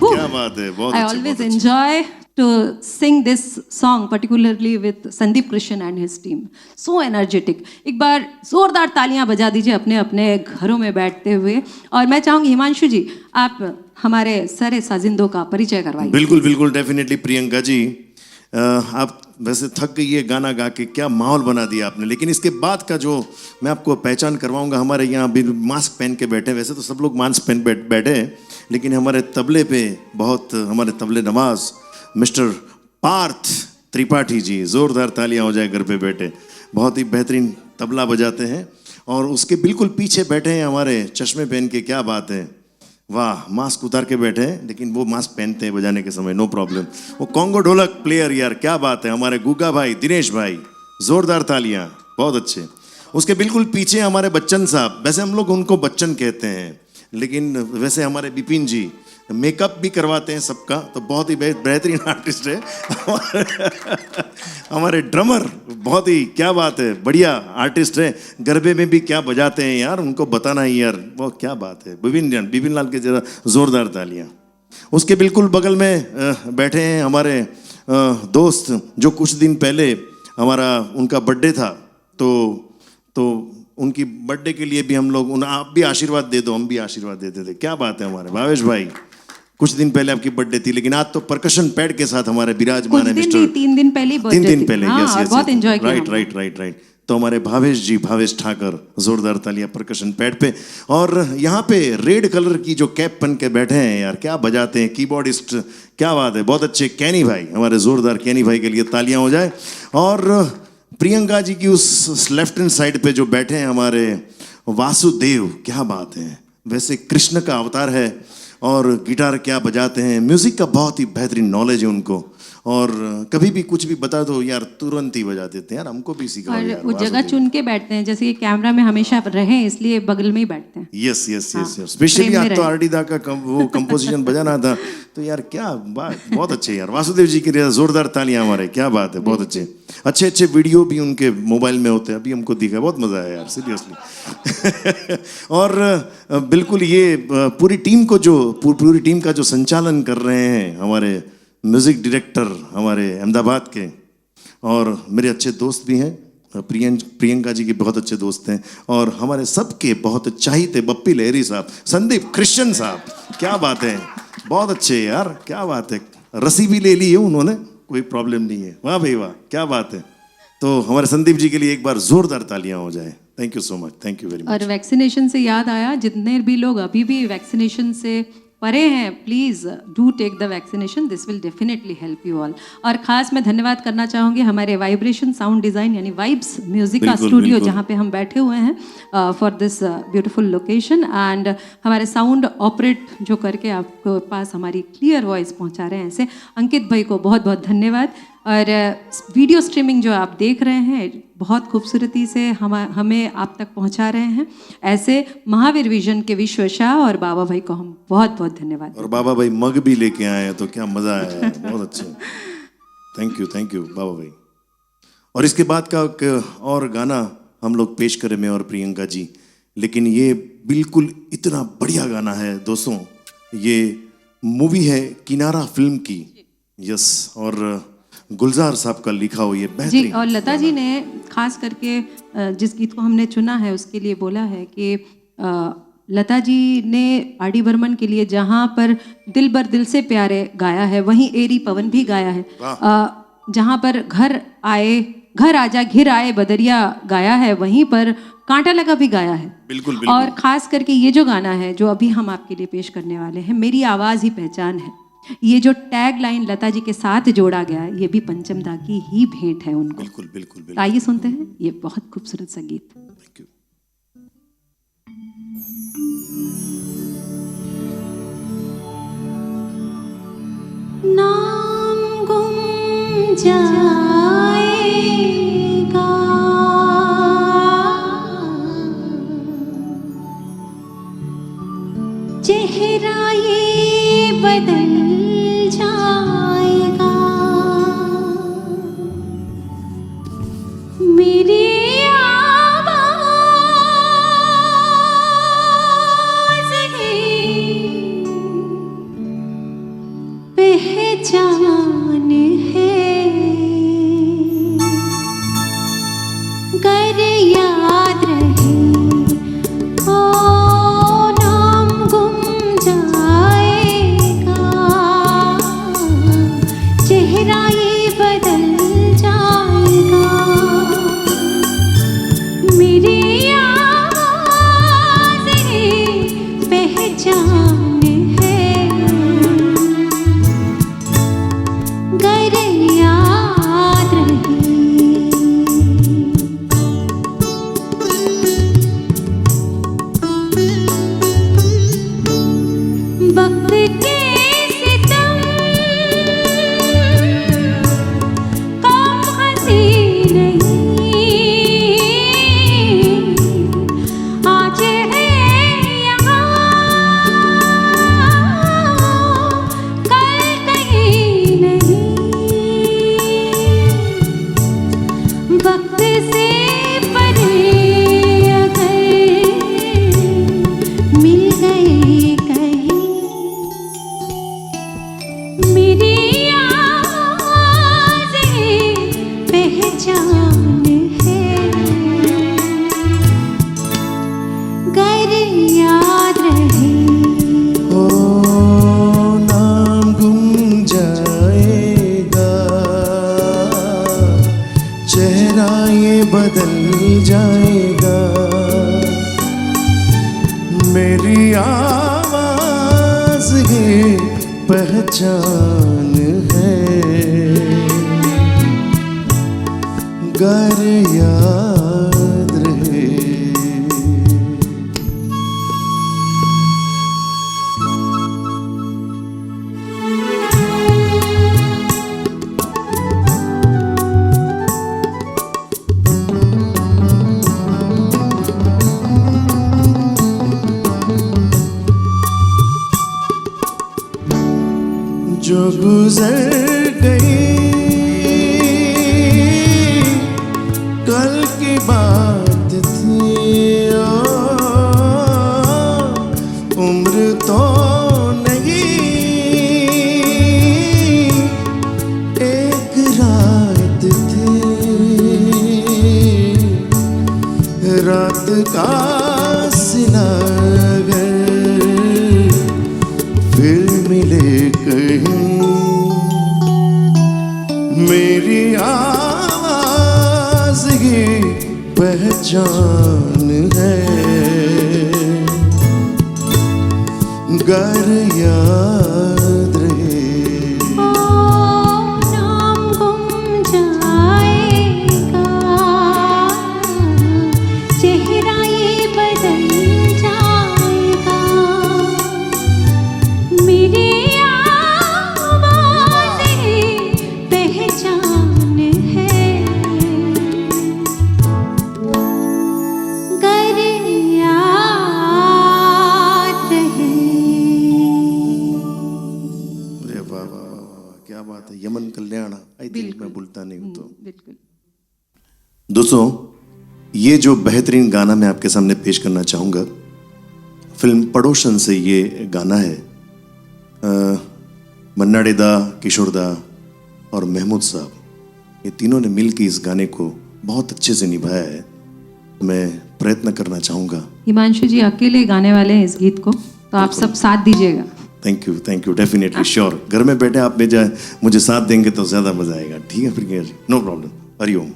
S2: क्या बात है, बहुत
S1: I
S2: अच्छे,
S1: always
S2: बहुत अच्छे।
S1: enjoy to sing this song, particularly with Sandeep Krishan and his team. So energetic. एक बार जोरदार तालियां बजा दीजिए अपने अपने घरों में बैठते हुए। और मैं चाहूंगी हिमांशु जी, आप हमारे सारे साजिंदों का परिचय करवाइए।
S2: बिल्कुल बिल्कुल, डेफिनेटली प्रियंका जी, आप वैसे थक गई है गाना गा के, क्या माहौल बना दिया आपने। लेकिन इसके बाद का जो मैं आपको पहचान करवाऊंगा, हमारे यहाँ अभी मास्क पहन के बैठे, वैसे तो सब लोग मास्क पहन बैठे हैं, लेकिन हमारे तबले पे बहुत, हमारे तबले नवाज मिस्टर पार्थ त्रिपाठी जी, जोरदार तालियां हो जाए घर पे बैठे, बहुत ही बेहतरीन तबला बजाते हैं। और उसके बिल्कुल पीछे बैठे हैं हमारे चश्मे पहन के, क्या बात है, वाह, मास्क उतार के बैठे हैं, लेकिन वो मास्क पहनते हैं बजाने के समय, नो प्रॉब्लम। वो कॉन्गो ढोलक प्लेयर, यार क्या बात है, हमारे गुगा भाई, दिनेश भाई, जोरदार तालियां, बहुत अच्छे। उसके बिल्कुल पीछे हमारे बच्चन साहब, वैसे हम लोग उनको बच्चन कहते हैं, लेकिन वैसे हमारे बिपिन जी मेकअप भी करवाते हैं सबका, तो बहुत ही बेहतरीन आर्टिस्ट है। हमारे ड्रमर बहुत ही, क्या बात है, बढ़िया आर्टिस्ट है, गरबे में भी क्या बजाते हैं यार, उनको बताना ही यार, वो क्या बात है, बिपिन लाल के जरा जोरदार तालियां। उसके बिल्कुल बगल में बैठे हैं हमारे दोस्त, जो कुछ दिन पहले हमारा उनका बर्थडे था, तो उनकी बर्थडे के लिए भी हम लोग, आप भी आशीर्वाद दे दो, हम भी आशीर्वाद देते थे, क्या बात है हमारे भावेश भाई, कुछ दिन पहले आपकी बर्थडे थी, लेकिन आज तो परकशन पैड के साथ हमारे विराजमान है मिस्टर,
S1: 3 दिन पहले,
S2: 3 दिन पहले, यस यस,
S1: बहुत एंजॉय किया,
S2: राइट। तो हमारे भावेश जी, भावेश ठाकर, जोरदार तालियां परकशन पैड पे। और यहाँ पे रेड कलर की जो कैप पहन के बैठे हैं यार, क्या बजाते हैं, कीबोर्डिस्ट, क्या बात है, बहुत अच्छे, कैनी भाई, हमारे जोरदार कैनी भाई के लिए तालियां हो जाए। और प्रियंका जी की उस लेफ्ट हैंड साइड पे जो बैठे हैं हमारे वासुदेव, क्या बात है, वैसे कृष्ण का अवतार है, और गिटार क्या बजाते हैं, म्यूजिक का बहुत ही बेहतरीन नॉलेज है उनको, और कभी भी कुछ भी बता दो यार, तुरंत ही बजा देते हैं यार, हमको भी सिखाओ
S1: और
S2: यार।
S1: वो जगह चुन के बैठते हैं, जैसे कि कैमरा में हमेशा रहे, इसलिए बगल में ही बैठते हैं।
S2: यस यस यस, स्पेशली आज तो आरडी दा का वो कंपोजिशन बजाना था, तो यार क्या बात, बहुत अच्छे यार, वासुदेव जी के लिए जोरदार तालियां हमारे, क्या बात है, बहुत अच्छे वीडियो भी उनके मोबाइल में होते हैं, अभी हमको दिखा, बहुत मजा आया यार, सीरियसली। और बिल्कुल ये पूरी टीम का जो संचालन कर रहे हैं हमारे म्यूजिक डायरेक्टर, हमारे अहमदाबाद के, और मेरे अच्छे दोस्त भी हैं, प्रियंका जी के बहुत अच्छे दोस्त हैं, और हमारे सबके बहुत चाहिए बप्पी लहरी साहब, संदीप कृष्ण साहब, क्या बात है, बहुत अच्छे यार, क्या बात है, रसी भी ले ली है उन्होंने, कोई प्रॉब्लम नहीं है, वाह भाई वाह, क्या बात है। तो हमारे संदीप जी के लिए एक बार जोरदार तालियां हो जाए। Thank you so much, thank you very much.
S1: और वैक्सीनेशन से याद आया, जितने भी लोग अभी भी वैक्सीनेशन से परे हैं, please do take the vaccination, this will definitely help you all. और ख़ास मैं धन्यवाद करना चाहूँगी हमारे वाइब्रेशन साउंड डिज़ाइन यानी वाइब्स म्यूज़िक का स्टूडियो, जहाँ पे हम बैठे हुए हैं for this beautiful location, and हमारे साउंड ऑपरेट जो करके आपको पास हमारी क्लियर वॉइस पहुँचा रहे हैं, ऐसे अंकित भाई को बहुत बहुत धन्यवाद। और वीडियो स्ट्रीमिंग जो आप देख रहे हैं, बहुत खूबसूरती से हमें आप तक पहुंचा रहे हैं, ऐसे महावीर विजन के विश्व शाह और बाबा भाई को हम बहुत बहुत धन्यवाद।
S2: और बाबा भाई मग भी लेके आए हैं, तो क्या मजा आया, बहुत अच्छे, थैंक यू बाबा भाई। और इसके बाद का और गाना हम लोग पेश करें, मैं और प्रियंका जी, लेकिन ये बिल्कुल इतना बढ़िया गाना है दोस्तों, ये मूवी है किनारा फिल्म की, यस, और गुलजार साहब का लिखा हुआ ये बेहतरीन
S1: जी। और लता जी ने खास करके जिस गीत को हमने चुना है उसके लिए बोला है कि लता जी ने आर डी बर्मन के लिए जहाँ पर दिल बर दिल से प्यारे गाया है, वहीं एरी पवन भी गाया है। जहाँ पर घर आजा घिर आए बदरिया गाया है, वहीं पर कांटा लगा भी गाया है।
S2: बिल्कुल, बिल्कुल।
S1: और खास करके ये जो गाना है जो अभी हम आपके लिए पेश करने वाले हैं, मेरी आवाज़ ही पहचान है, ये जो टैग लाइन लता जी के साथ जोड़ा गया है, ये भी पंचम दा की ही भेंट है उनको।
S2: बिल्कुल, बिल्कुल, बिल्कुल।
S1: आइए सुनते हैं ये बहुत खूबसूरत संगीत।
S2: Thank you.
S3: नाम गुम जाएगा, चेहरा ये बदल जाएगा, मेरी आवाज़ है पहचान है, गर याद रहे ओ नाम गुम जाएगा, चेहरा ये बदल जाएगा, मेरी आवाज़ है पहचान है, गर याद रहे। वक्त के सितम कम हंसी नहीं, आज है यहाँ कल कहीं नहीं, वक्त से परे अगर मिल गए कहीं, मेरी आवाज़ है पहचान है, गर याद रहे।
S2: ओ नाम गुम जाएगा, चेहरा ये बदल जाएगा, मेरी आवाज़ है पहचान है, गर याद रहे। जो गुजर गई कल की बात थी, उम्र तो नहीं एक रात थी, रात का सिला अगर फिर मिले कहीं, मेरी आवाज़ ये पहचान है, गर याद रहे।
S3: ओ नाम गुम जाएगा, चेहरा ये बदल जाएगा, मेरी आवाज़ है पहचान है, गर याद रहे।
S2: अरे वाह वाह वाह वाह, क्या बात है। यमन कल्याण, आई थिंक मैं भूलता नहीं हूँ तो।
S1: बिल्कुल।
S2: दोस्तों, ये जो बेहतरीन गाना मैं आपके सामने पेश करना चाहूँगा, फिल्म पड़ोसन से ये गाना है। मन्ना डे दा, किशोर दा और महमूद साहब, ये तीनों ने मिलकर इस गाने को बहुत अच्छे से निभाया है। मैं प्रयत्न करना चाहूँगा।
S1: हिमांशु जी अकेले गाने वाले हैं इस गीत को, तो आप सब साथ दीजिएगा।
S2: Thank you definitely sure. घर में बैठे आप मुझे साथ देंगे तो ज़्यादा मजा आएगा। ठीक है फिर, नो प्रॉब्लम। हरिओम।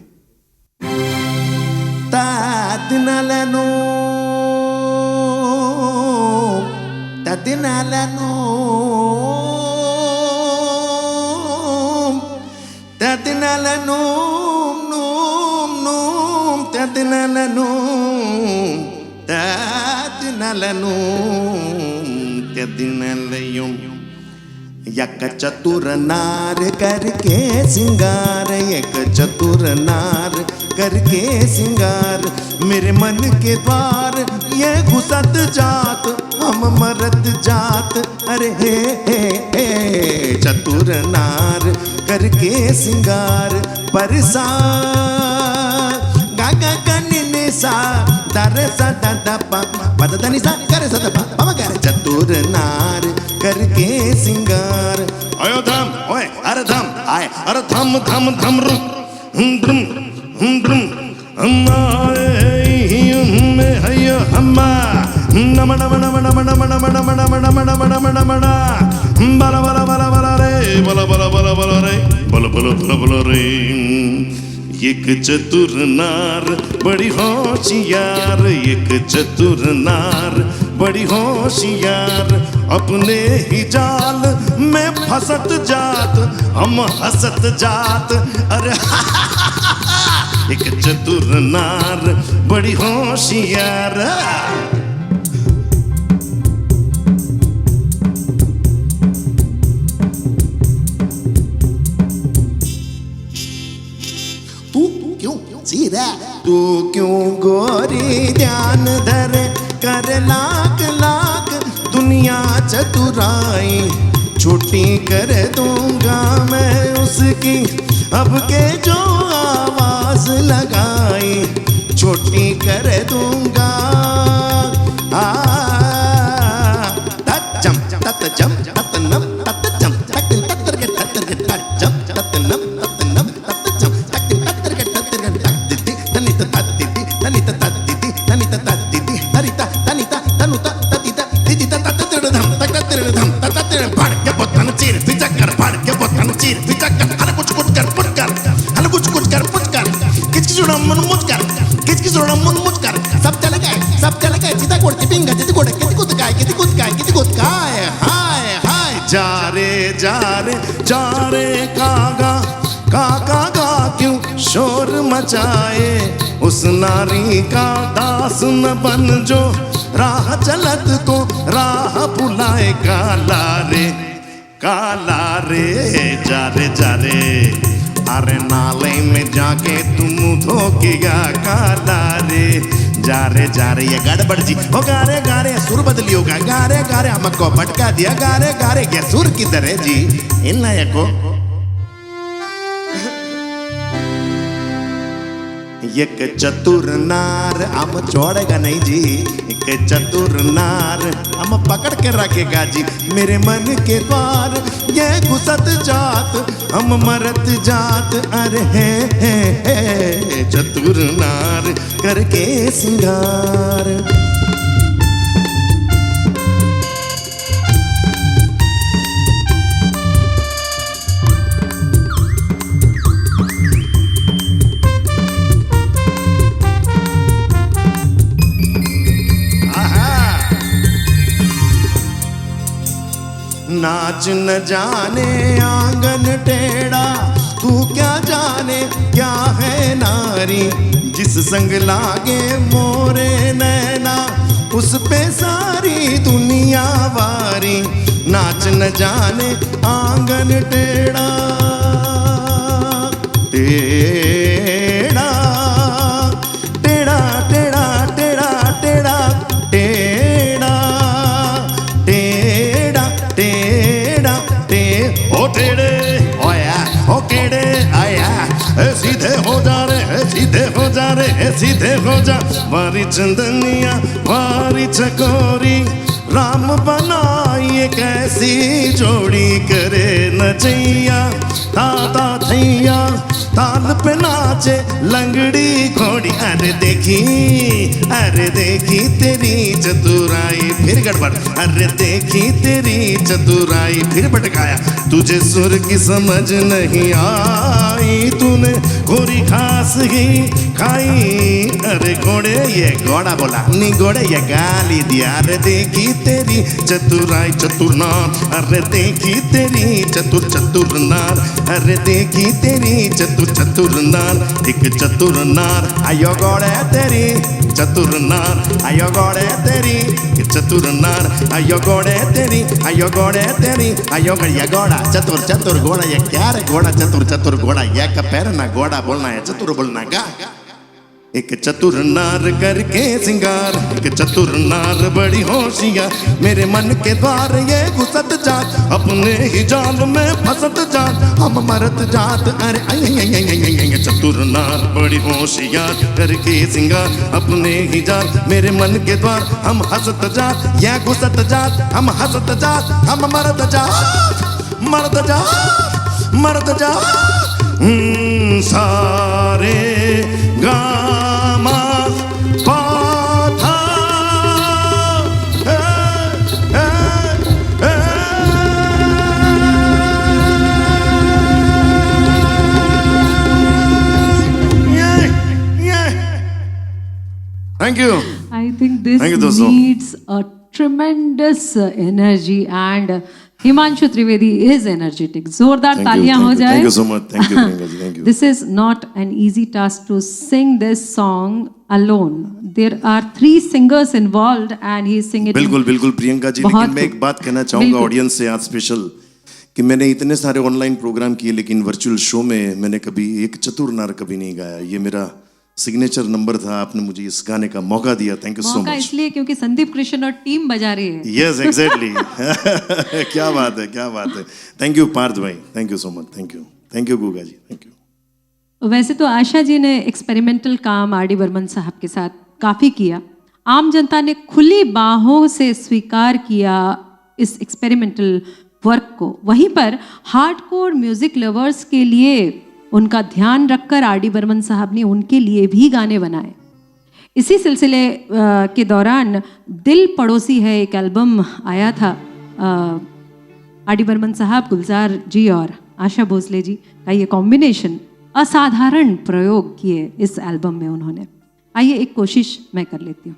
S2: एक चतुर नार करके सिंगार, एक चतुर नार करके सिंगार, मेरे मन के द्वार ये घुसत जात, हम मरत जात। अरे हे चतुर नार करके सिंगार, परसा गा गा गा नि सा दर सा दा दा पा पद दा नि सा कर सा दा पा पा कर। चतुर नार करके सिंगार। आयो धम ओए अरे धम आए अरे धम धम धम रुम द्रुम द्रुम हमारे में हयो हम्मा नम नम नम नम नम नम नम नम नम नम नम नम बला बला बला बला रे बला बला बला बला रे बला बला बला बला रे। एक चतुर नार बड़ी होशियार, एक चतुर नार बड़ी होशियार, अपने ही जाल में फंसत जात, हम हंसत जात। अरे एक चतुर नार बड़ी होशियार। तू क्यों गोरी ध्यान धरे, कर लाख लाख दुनिया चतुराई, छुट्टी कर दूंगा मैं उसकी अब के जो आवाज लगाई, छुट्टी कर दूंगा। तत्जम तत्जम तत्नम तत्जम तत्न तत्र के तत्र के तत्जम तत्नम तत्नम तत्जम तत्न तत्र के तत्र के तत्ति तनित तत्ति तनित तत्ति तनित तत्ति तरिता तनिता तनुता ततिता तितिता तत्तरधम तत्तरधम तत्तर भड़ के बोतन चीर पिचकर, भड़ के बोतन चीर पिचकर, हल कुछ कर पुटकर, हल कुछ कर पुटकर, किचकिचुड़ा मन मुचकर, किचकिचुड़ा मन मुचकर, सब चल गए चिता कोड़ के पिंगा चिता कोड़ किति कुत काय हाय हाय। जा रे कागा काका गा क्यों शोर मचाए, उस नारी का दास न बन जो राह चलत को राह भुलाए। काला रे जा रे अरे नाले में जाके तुम धोकेगा। काला रे जा रे ये गड़बड़ जी हो। गारे सुर बदली होगा, गारे हमको भटका दिया। गारे क्या सुर किधर है जी इन को। एक चतुर नार हम छोड़ेगा नहीं जी, एक चतुर नार हम पकड़ के रखेगा जी, मेरे मन के द्वार ये घुसत जात, हम मरत जात। अरे हे चतुर नार करके सिंगार। नाच न जाने आंगन टेढ़ा, तू क्या जाने क्या है नारी, जिस संग लागे मोरे नैना उस पे सारी दुनिया वारी। नाच न जाने आंगन टेढ़ा टेढ़ा टेढ़ा टेढ़ा टेढ़ा टेढ़ा टेढ़ा टेढ़ा टेढ़ा ओ टेढ़े ओया ओ केड़े आया, सीधे हो जा रे सीधे हो जा रे सीधे हो जा। वारी चंदनिया वारी चकोरी राम बनाइए कैसी जोड़ी करे नचैया। ताता ताल पे नाचे लंगड़ी घोड़ी। अरे देखी तेरी चतुराई, फिर गड़बड़। अरे देखी तेरी चतुराई, फिर भटकाया। तुझे सुर की समझ नहीं आई, तूने गोरी घास ही खाई। अरे घोड़े, ये घोड़ा बोला नहीं, घोड़े ये गाली दिया। अरे देखी तेरी चतुराई चतुरनार, अरे देखी तेरी चतुरनार। अरे देखी तेरी चतुरनार, एक चतुरनार। आयो घोड़े तेरी चतुरनार, आयो घोड़े तेरी चतुरनार। आयो घोड़े तेरी, आयो घोड़े तेरी, आयो ये घोड़ा चतुर घोड़ा। ये क्या रे घोड़ा चतुर घोड़ा, ये का पैर ना घोड़ा बोलना है, चतुर बोलना गा। एक चतुर नार करके सिंगार, एक चतुर नार बड़ी होशियार। मेरे मन के द्वार ये घुसत जात, अपने ही जाल में फंसत जात। हम मरत जात, अरे चतुर नार बड़ी होशियार करके सिंगार, अपने ही जाल मेरे मन के द्वार। हम हंसत जात, ये घुसत जात, हम हंसत जात, हम मरत जात, मरत जात, मरत जात। सारे गामा पाथा, Thank you.
S1: I think this
S2: Thank you, दोस्तों।
S1: needs a tremendous energy and Himanshu Trivedi is energetic. जोरदार तालियां हो जाए।
S2: Thank you so much. Thank you, Priyanka ji. Thank you.
S1: This is not an easy task to sing this song alone. There are 3 singers involved and he is singing it.
S2: बिल्कुल प्रियंका जी,
S1: बहुत
S2: लेकिन मैं एक बात कहना चाहूंगा
S1: बिल्कुल।
S2: ऑडियंस से आज स्पेशल, कि मैंने इतने सारे ऑनलाइन प्रोग्राम किए लेकिन वर्चुअल शो में मैंने कभी एक चतुर नार कभी नहीं गाया। ये मेरा सिग्नेचर नंबर था, आपने मुझे इस गाने का मौका दिया। थैंक यू सो
S1: मौका
S2: मच।
S1: इसलिए क्योंकि संदीप कृष्ण और टीम बजा रही है।
S2: Yes exactly. क्या बात है, क्या बात है। थैंक यू पार्थ भाई, thank you so much. Thank you Guga ji, thank you.
S1: वैसे तो आशा जी ने एक्सपेरिमेंटल काम आर डी बर्मन साहब के साथ काफ़ी किया। आम जनता ने खुली बाहों से स्वीकार किया इस एक्सपेरिमेंटल वर्क को। वहीं पर हार्डकोर म्यूजिक लवर्स के लिए उनका ध्यान रखकर आर डी बर्मन साहब ने उनके लिए भी गाने बनाए। इसी सिलसिले के दौरान दिल पड़ोसी है एक एल्बम आया था। आर डी बर्मन साहब, गुलजार जी और आशा भोसले जी का ये कॉम्बिनेशन असाधारण प्रयोग किए इस एल्बम में उन्होंने। आइए एक कोशिश मैं कर लेती हूँ।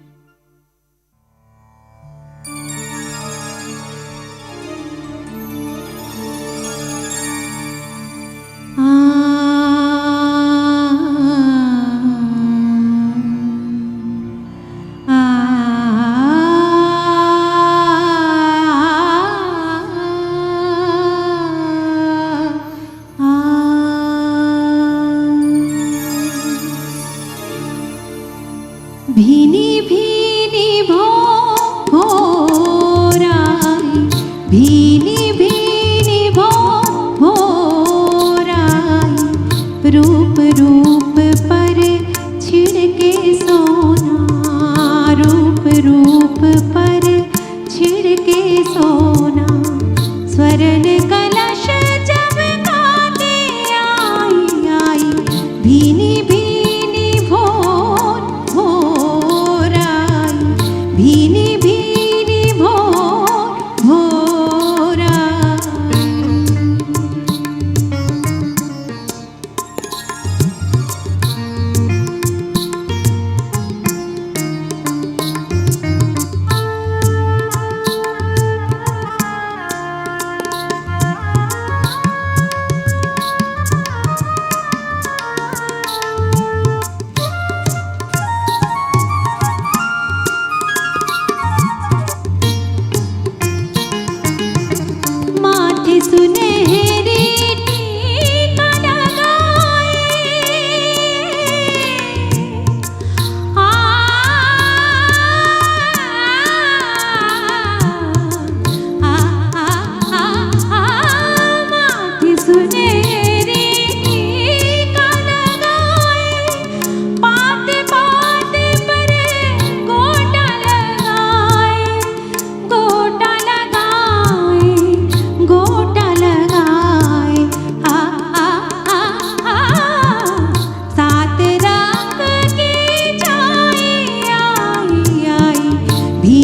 S3: भीनी भीनी भोराई, भीनी भीनी भोराई, रूप रूप पर छिड़के सोना, रूप रूप पर छिड़के सोना। स्वर्ण कलश जब गाते आई आई, भीनी भीनी भोराई, भीनी भीनी भोराई।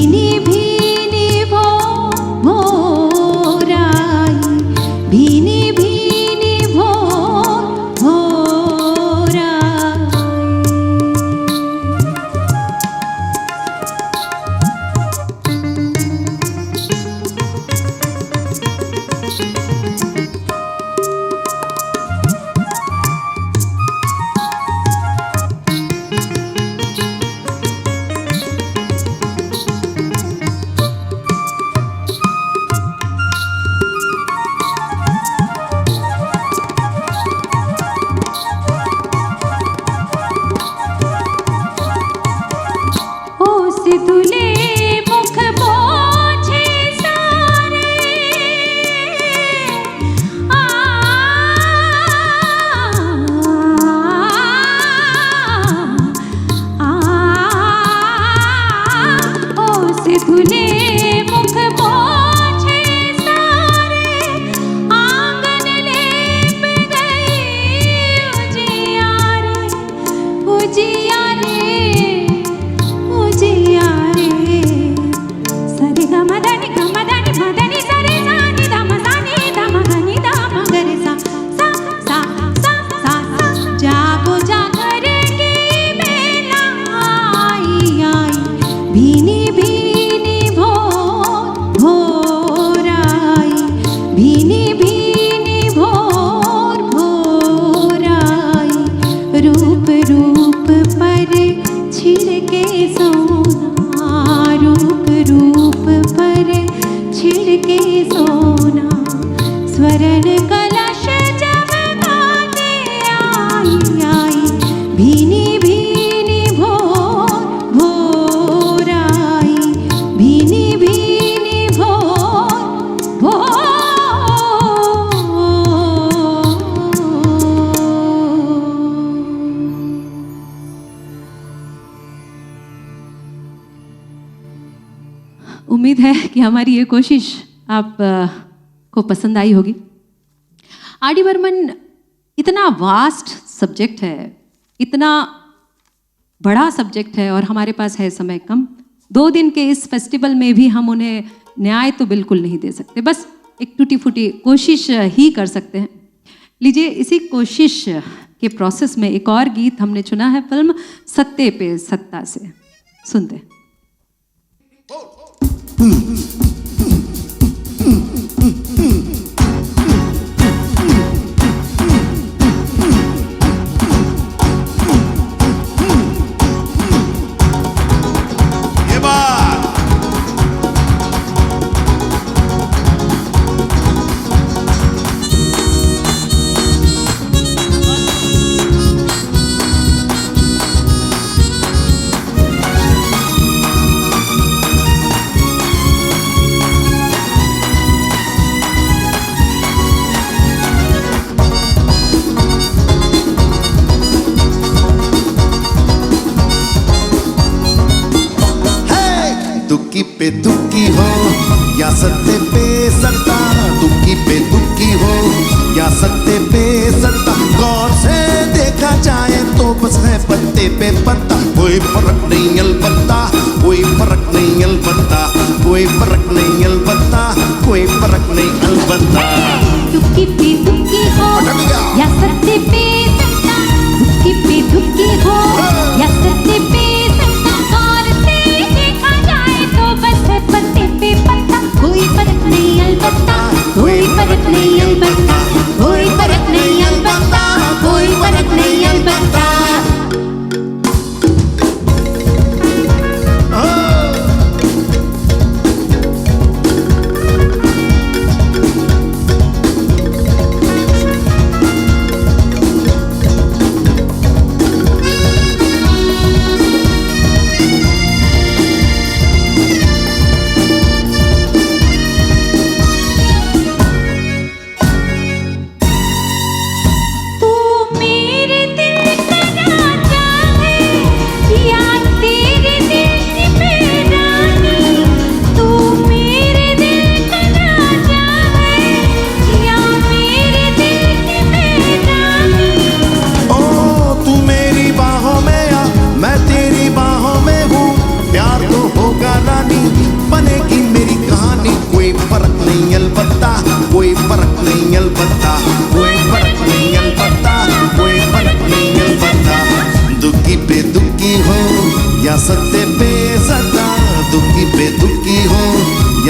S3: भीनी भीनी भोर आई, भीनी भीनी भोर आई। ओस दुले मुख पोछे सारे, आ ओस दुले मुख पोछे सारे, आंगन लेप गई उजियारे, उजियारे उजियारे। सरे ग मदनि मदनि सरे सानि ध म गनि ध म गरे सा सा सा सा सा सा। जागो जागर की बेला आई आई, भीनी भीनी भोर आई, भीनी भीनी भोर आई। रूप रूप पर छिड़के सोना, रूप रूप पर छिड़के सोना। स्वर्ण कलश जगमगाते आई आई, भीनी भीनी भोर आई, भीनी भीनी भोर।
S1: उम्मीद है कि हमारी ये कोशिश आप को पसंद आई होगी। आर डी बर्मन इतना वास्ट सब्जेक्ट है, इतना बड़ा सब्जेक्ट है और हमारे पास है समय कम। 2 दिन के इस फेस्टिवल में भी हम उन्हें न्याय तो बिल्कुल नहीं दे सकते, बस एक टूटी फूटी कोशिश ही कर सकते हैं। लीजिए, इसी कोशिश के प्रोसेस में एक और गीत हमने चुना है फिल्म सत्ते पे सत्ता से। सुनते हैं।
S2: दुक्की पे दुक्की हो या सत्ते पे सत्ता, दुक्की पे दुक्की हो या सत्ते पे सत्ता। गौर से देखा जाए तो बस है पत्ते पे पत्ता। कोई फर्क नहीं अलबत्ता, कोई फर्क नहीं अलबत्ता, कोई फर्क नहीं अलबत्ता, कोई फर्क नहीं अलबत्ता।
S3: दुक्की पे दुक्की हो या सत्ते पे सत्ता, दुक्की पे दुक्की हो या सत्ते पे सत्ता। गौर से देखा जाए तो बस है पत्ते पे पत्ता। कोई फर्क नहीं अलबत्ता, कोई फर्क नहीं अलबत्ता, कोई फर्क नहीं अलबत्ता, कोई फर्क नहीं अलबत्ता।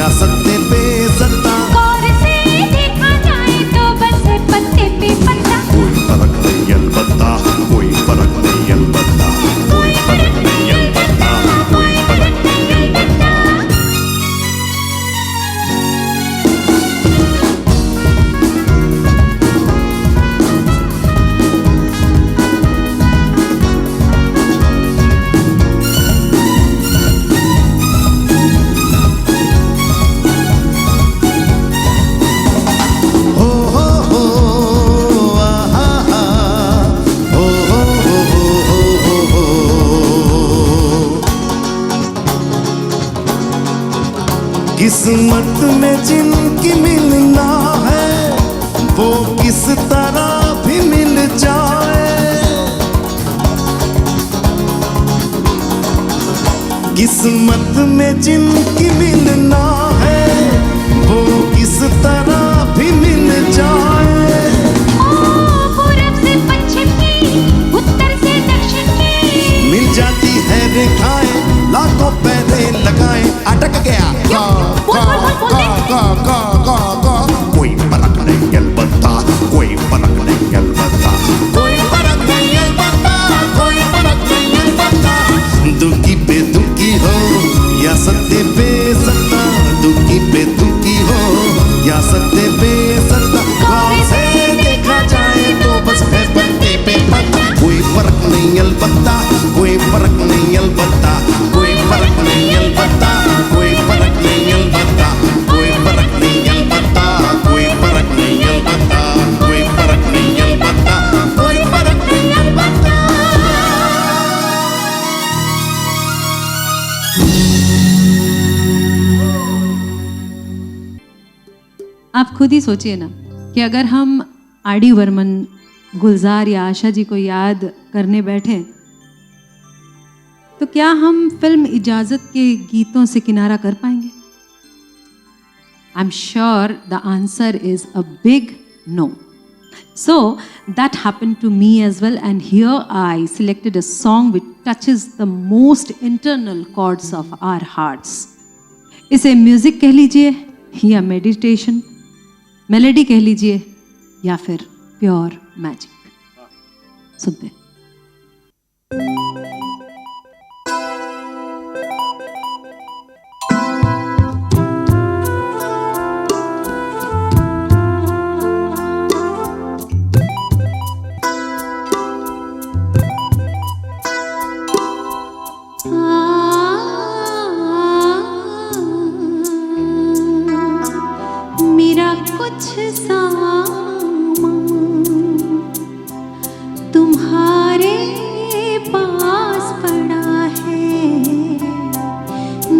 S2: या सत्ते पे सत्ता,
S3: गौर से देखा जाए तो बस है पत्ते पे पत्ता।
S2: कोई फर्क नहीं अलबत्ता, कोई फर्क नहीं अलबत्ता, कोई फर्क नहीं अलबत्ता, कोई फर्क नहीं अलबत्ता। किस्मत में जिनकी मिलना है वो किस तरह भी मिल जाए, किस्मत में जिनकी मिलना है वो किस तरह भी मिल जाए।
S3: पूरब से पश्चिम की, उत्तर से दक्षिण की,
S2: मिल जाती है रेखाएं लाखों पहले लगाए। अटक गया कोई फर्क नहीं अलबत्ता, कोई फर्क नहीं अलबत्ता, कोई फर्क नहीं अलबत्ता, कोई फर्क नहीं अलबत्ता। दुखी पे दुखी हो या सत्ते पे सत्ता, दुखी पे दुखी हो या सत्ते पे सत्ता, गौर से देखा जाए तो बस है पत्ते पे पत्ता। कोई फर्क नहीं अलबत्ता, कोई फर्क नहीं अलबत्ता, कोई फर्क नहीं अलबत्ता, कोई फर्क नहीं अलबत्ता, कोई फर्क नहीं अलबत्ता, कोई फर्क नहीं अलबत्ता, कोई फर्क नहीं अलबत्ता, कोई फर्क नहीं अलबत्ता।
S1: आप खुद ही सोचिए ना कि अगर हम आर.डी. बर्मन, गुलजार या आशा जी को याद करने बैठे तो क्या हम फिल्म इजाजत के गीतों से किनारा कर पाएंगे? I am sure the answer is a big no. So that happened to me as well, and here I selected a song which touches the most internal chords of our hearts. इसे म्यूजिक कह लीजिए या मेडिटेशन, मेलेडी कह लीजिए या फिर प्योर मैजिक. सुनते हैं.
S3: मेरा कुछ सामान तुम्हारे पास पड़ा है,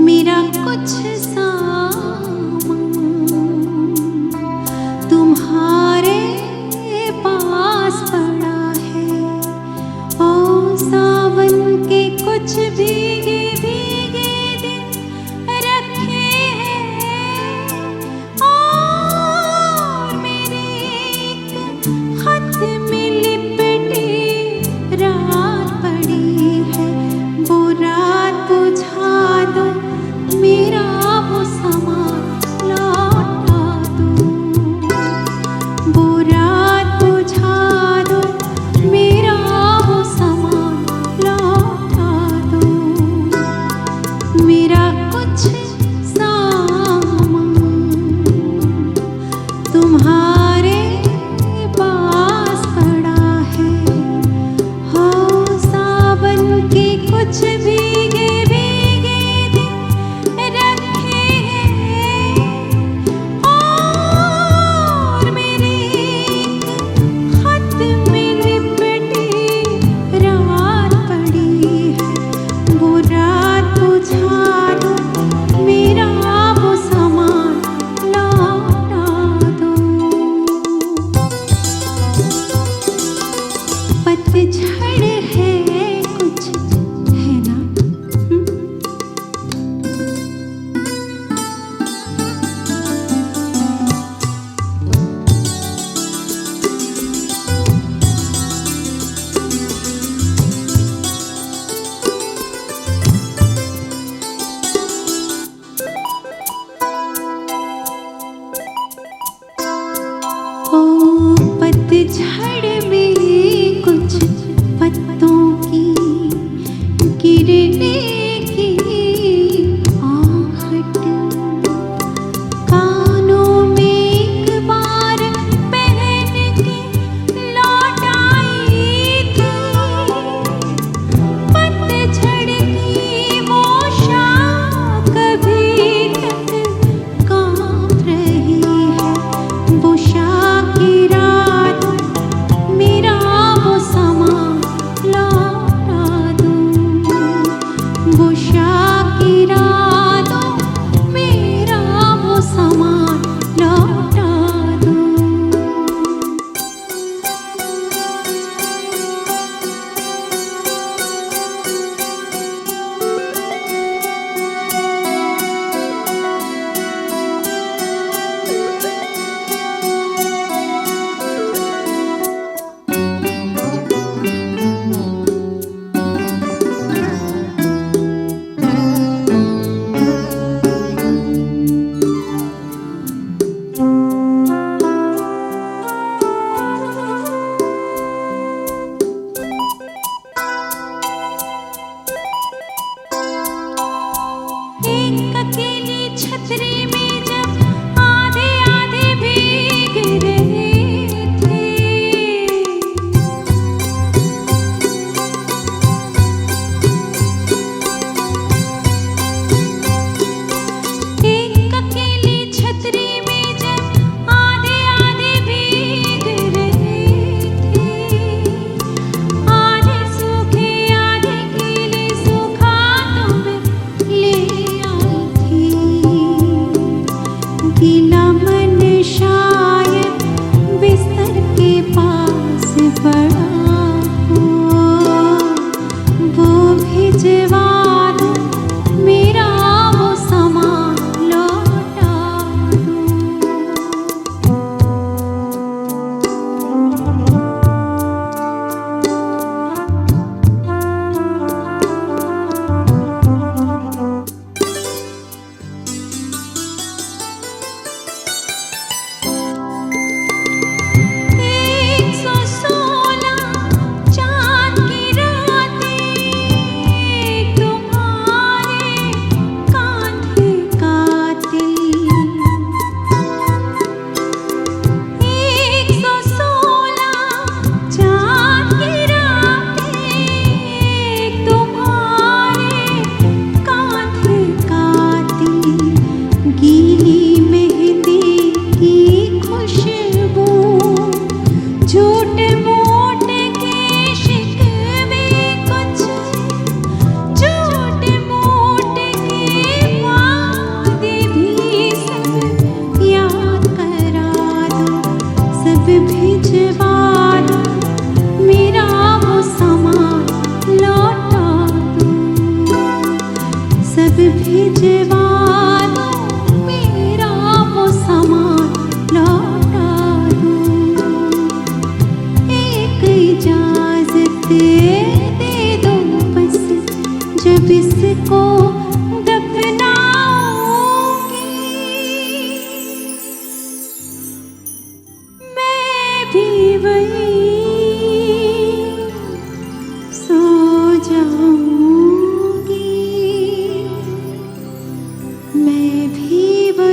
S3: मेरा कुछ सामान तुम्हारे पास पड़ा है। ओ सावन के कुछ भीगे भीगे दिन रखे हैं, और मेरे एक खत में लिपटी रात पड़ी है। वो रात बुझा दो मेरा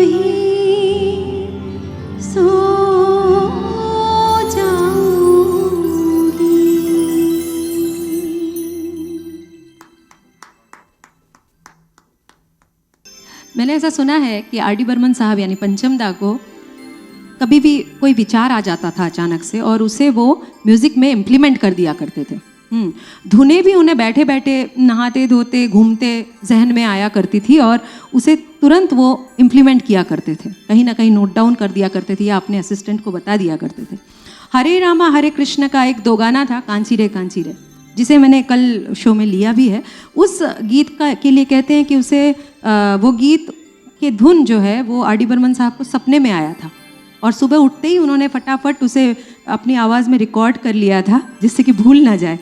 S3: कहीं सो जाऊंगी।
S1: मैंने ऐसा सुना है कि आर डी बर्मन साहब यानी पंचम दा को कभी भी कोई विचार आ जाता था अचानक से और उसे वो म्यूजिक में इम्प्लीमेंट कर दिया करते थे। धुनें भी उन्हें बैठे बैठे नहाते धोते घूमते जहन में आया करती थी और उसे तुरंत वो इम्प्लीमेंट किया करते थे, कहीं ना कहीं नोट डाउन कर दिया करते थे या अपने असिस्टेंट को बता दिया करते थे। हरे रामा हरे कृष्ण का एक दो गाना था, कांची रे, जिसे मैंने कल शो में लिया भी है। उस गीत का के लिए कहते हैं कि उसे वो गीत के धुन जो है वो आर डी बर्मन साहब को सपने में आया था और सुबह उठते ही उन्होंने फटाफट उसे अपनी आवाज़ में रिकॉर्ड कर लिया था जिससे कि भूल ना जाए।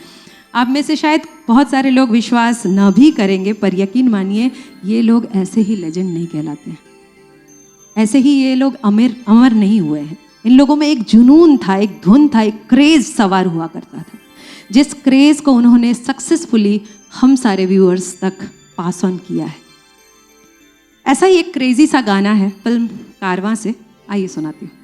S1: आप में से शायद बहुत सारे लोग विश्वास न भी करेंगे, पर यकीन मानिए ये लोग ऐसे ही लेजेंड नहीं कहलाते हैं, ऐसे ही ये लोग अमर नहीं हुए हैं। इन लोगों में एक जुनून था, एक धुन था, एक क्रेज सवार हुआ करता था, जिस क्रेज को उन्होंने सक्सेसफुली हम सारे व्यूअर्स तक पास ऑन किया है। ऐसा ही एक क्रेजी सा गाना है फिल्म कारवां से, आइए सुनाती हूँ।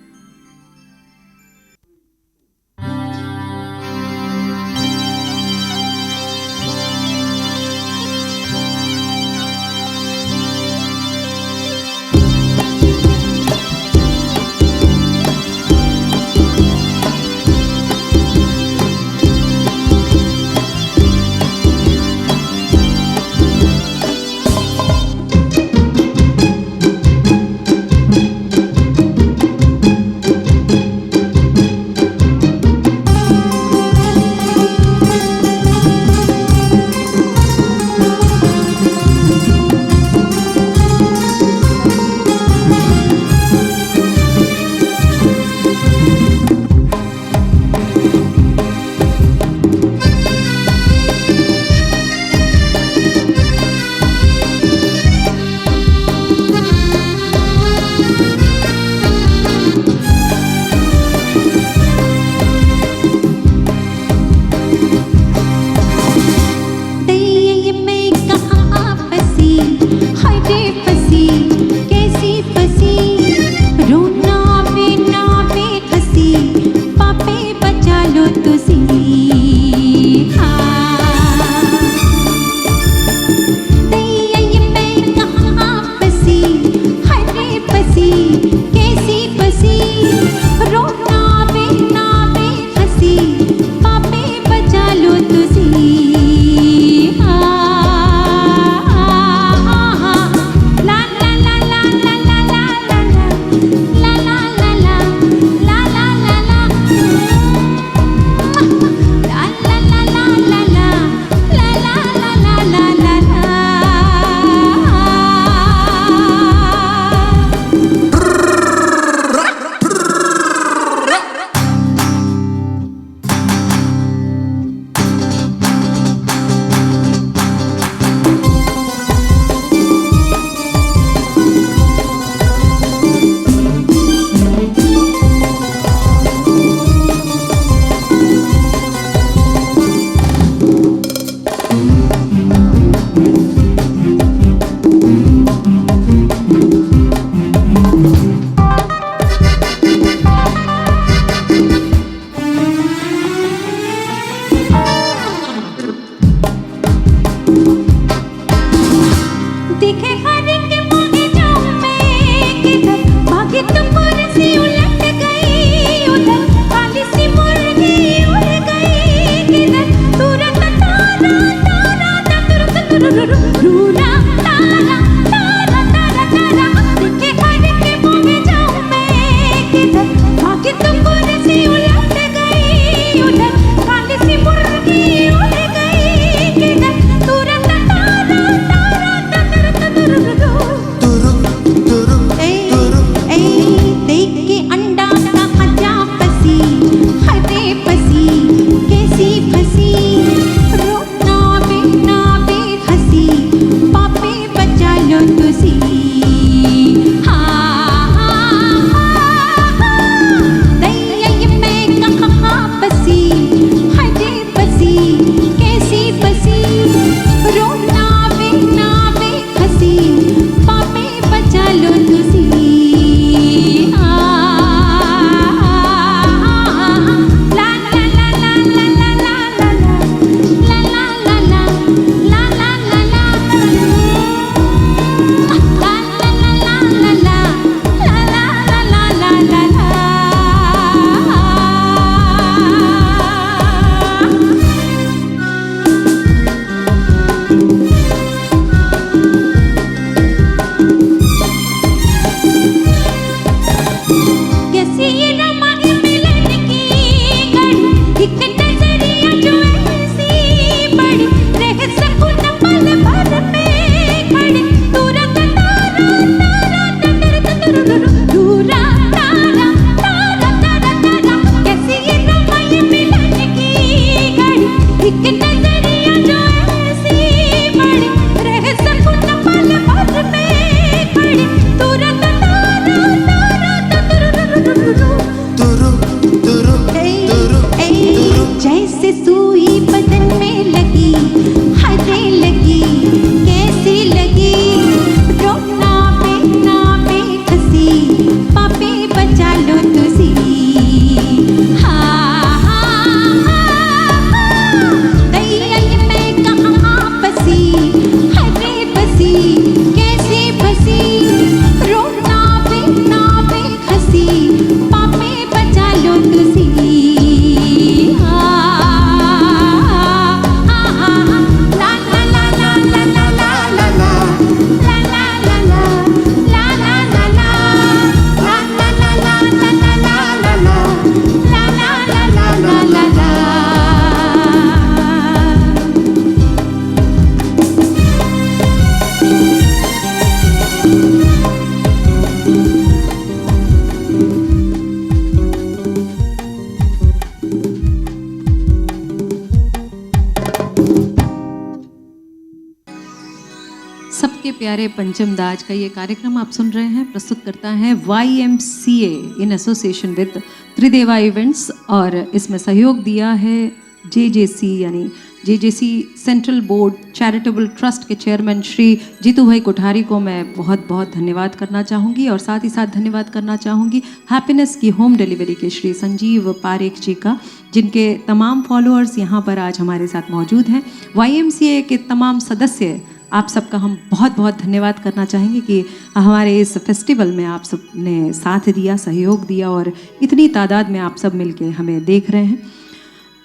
S1: प्यारे पंचम दा, आज का ये कार्यक्रम आप सुन रहे हैं, प्रस्तुत करता है YMCA in association with Trideva events, और इसमें सहयोग दिया है JJC यानी JJC central board charitable trust के चेयरमैन श्री जीतू भाई कोठारी को मैं बहुत बहुत धन्यवाद करना चाहूँगी, और साथ ही साथ धन्यवाद करना चाहूँगी हैप्पीनेस की होम डिलीवरी के श्री संजीव पारेख जी का, जिनके तमाम फॉलोअर्स यहाँ पर आज हमारे साथ मौजूद हैं। YMCA के तमाम सदस्य, आप सबका हम बहुत बहुत धन्यवाद करना चाहेंगे कि हमारे इस फेस्टिवल में आप सब ने साथ दिया, सहयोग दिया, और इतनी तादाद में आप सब मिलके हमें देख रहे हैं।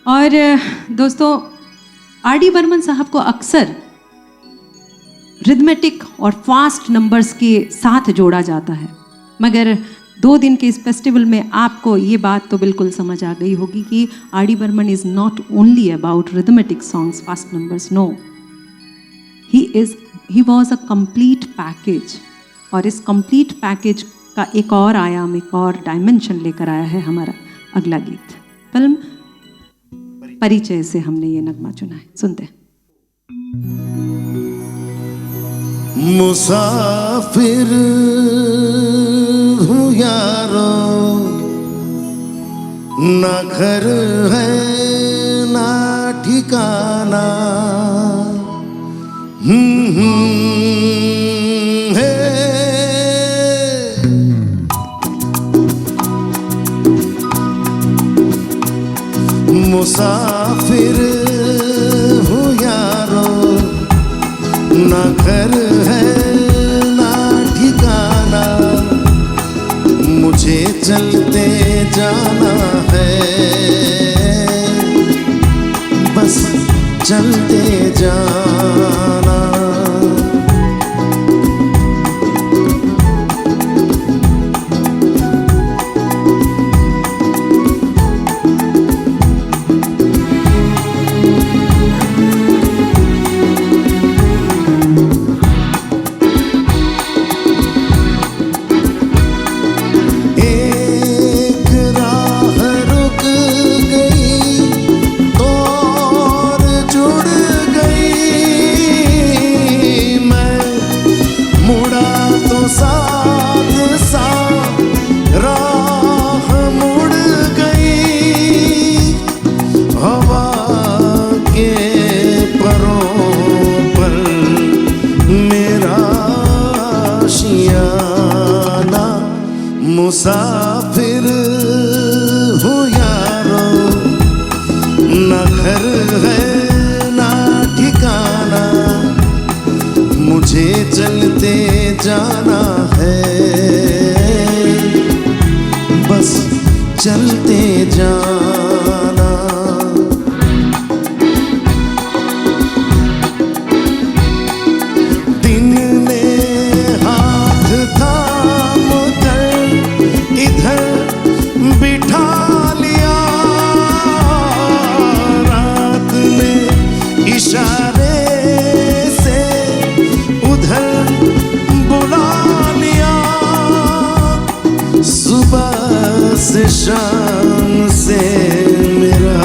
S1: और दोस्तों, RD बर्मन साहब को अक्सर रिदमेटिक और फास्ट नंबर्स के साथ जोड़ा जाता है, मगर 2 दिन के इस फेस्टिवल में आपको ये बात तो बिल्कुल समझ आ गई होगी कि RD Burman is not only about rhythmic songs, fast numbers, no, he was a complete package। और इस complete package का एक और आयाम, एक और डायमेंशन लेकर आया है हमारा अगला गीत। फिल्म परिचय से हमने ये नगमा चुना है, सुनते हैं।
S2: मुसाफिर हूँ यारो, ना घर है ना ठिकाना, है मुसाफिर हूँ यारो, ना घर है ना ठिकाना, मुझे चलते जाना है, बस चलते जाना। मुसाफिर हूँ यारो, ना घर है ना ठिकाना, मुझे चलते जाना है, बस चलते जाना। दिन में हाथ थाम इधर बिठा लिया, रात में इशारे से उधर बुला लिया, सुबह से शाम से मेरा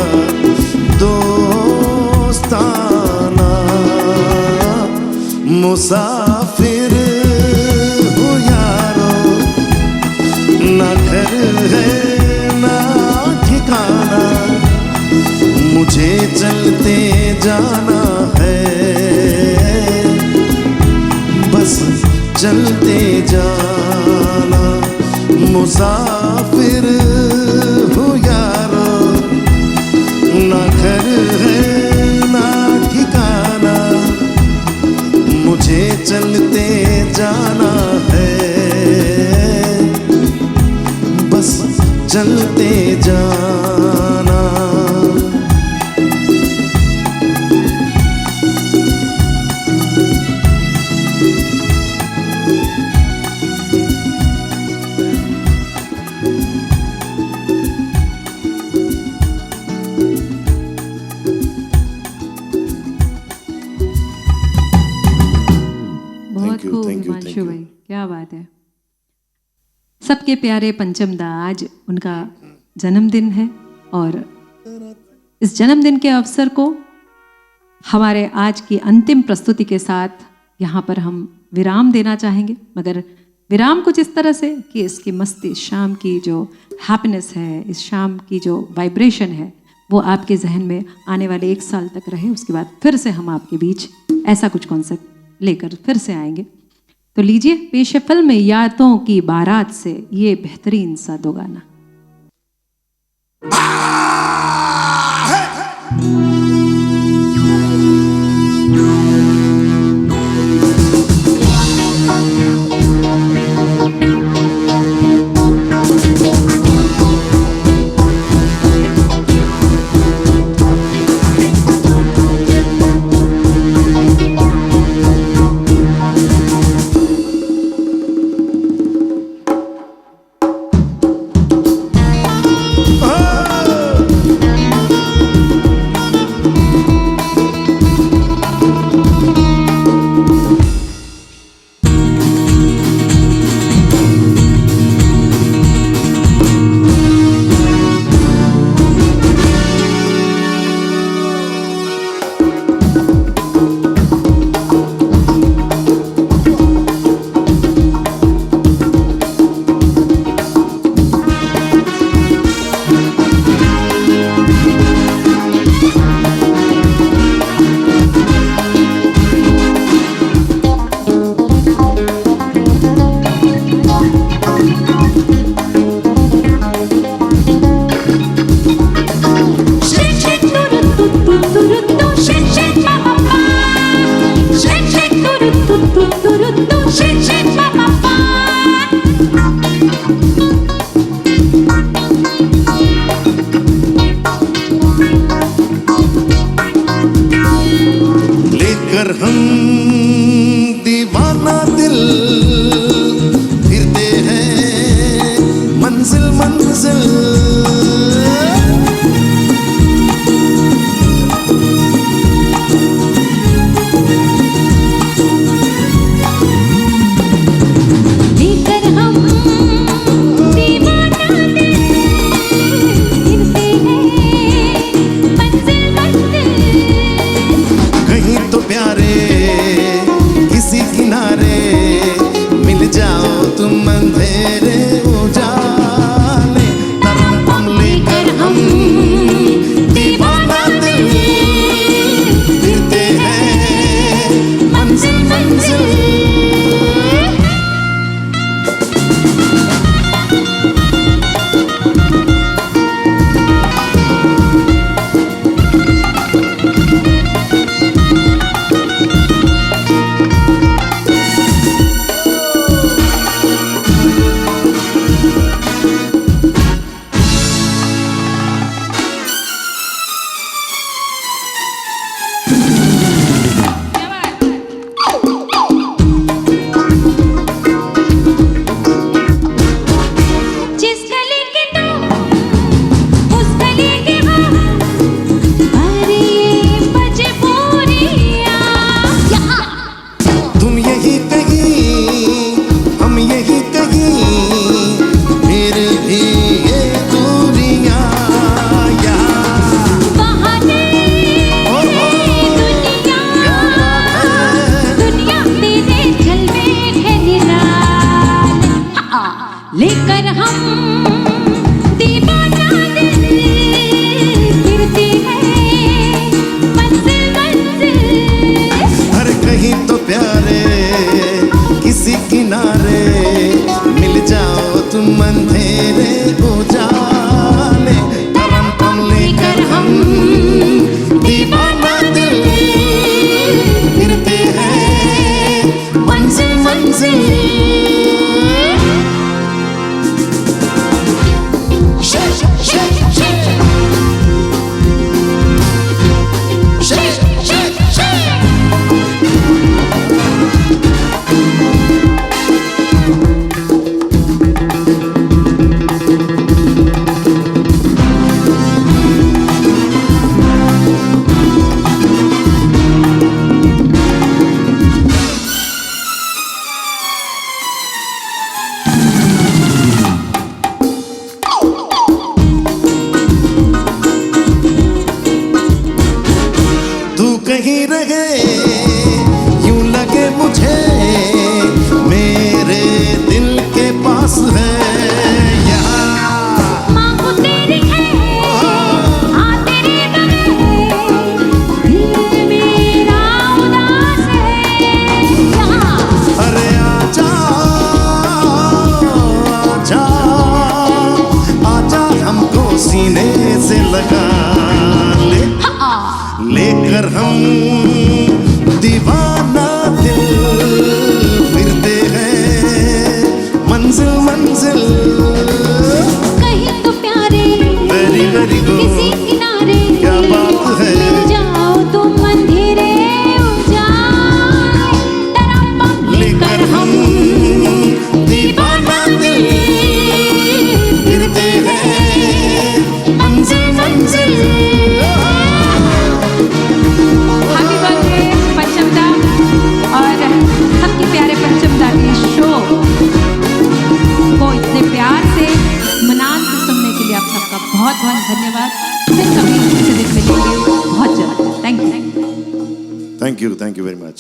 S2: दोस्ताना। मुसाफिर हूँ यारो, ना घर है ना ठिकाना, मुझे चलते जाना है, बस चलते जाना। मुसाफिर हूँ यारो, ना घर है ना ठिकाना, मुझे चलते जाना है, बस चलते जाना।
S1: बहुत खूब हिमांशु भाई, क्या बात है। सबके प्यारे पंचम दा, आज उनका जन्मदिन है, और इस जन्मदिन के अवसर को हमारे आज की अंतिम प्रस्तुति के साथ यहाँ पर हम विराम देना चाहेंगे, मगर विराम कुछ इस तरह से कि इसकी मस्ती, शाम की जो हैप्पीनेस है, इस शाम की जो वाइब्रेशन है, वो आपके जहन में आने वाले 1 साल तक रहे। उसके बाद फिर से हम आपके बीच ऐसा कुछ कॉन्सेप्ट लेकर फिर से आएंगे। तो लीजिए पेश है फिल्म यादों की बारात से ये बेहतरीन सा दो गाना।
S2: लेकर हम दीवाना दिल फिरते हैं मंजिल मंजिल,
S3: लेकर हम दीवाना दिल फिरते हैं मंजिल मंजिल।
S2: कहीं तो प्यारे किसी किनारे मिल जाओ तुम अंधेरे उजाले, तरम लेकर हम दीवाना दिल फिरते हैं मंजिल मंजिल।
S3: जिस गली के तुम उस गली के हम, पर ये मजबूरियां यहाँ।
S2: तुम यही कहीं हम यही कहीं, फिर भी ये दूरियां यहाँ।
S3: बहाने दुनिया दुनिया तेरे जलवे है निराले। लेकर हम दीवाना दिल फिरते हैं मंजिल मंजिल।
S2: हर कहीं तो प्यारे किसी किनारे मिल जाओ तुम अंधेरे उजाले, तरम पम लेकर हम दीवाना दिल फिरते हैं मंजिल मंजिल। Shake, shake, shake. Shake, shake, shake. सीने से लगा ले, लेकर हम दीवाना दिल फिरते हैं मंजिल मंजिल।
S3: कहीं तो प्यारे
S2: वेरी वेरी
S3: किसी
S2: गुड,
S3: किनारे
S2: क्या बात है।
S3: मिल जाओ तुम अंधेरे उजाले, तरफ
S2: लेकर हम दीवाना दिल फिरते हैं मंजिल मंजिल।
S1: हैप्पी बर्थडे पंचमदा, और सबके प्यारे पंचमदा के शो को इतने प्यार से मनान से सुनने के लिए आप सबका बहुत बहुत धन्यवाद। फिर कभी किसी दिन मिलेंगे बहुत जल्द। Thank you.
S2: Thank you very much.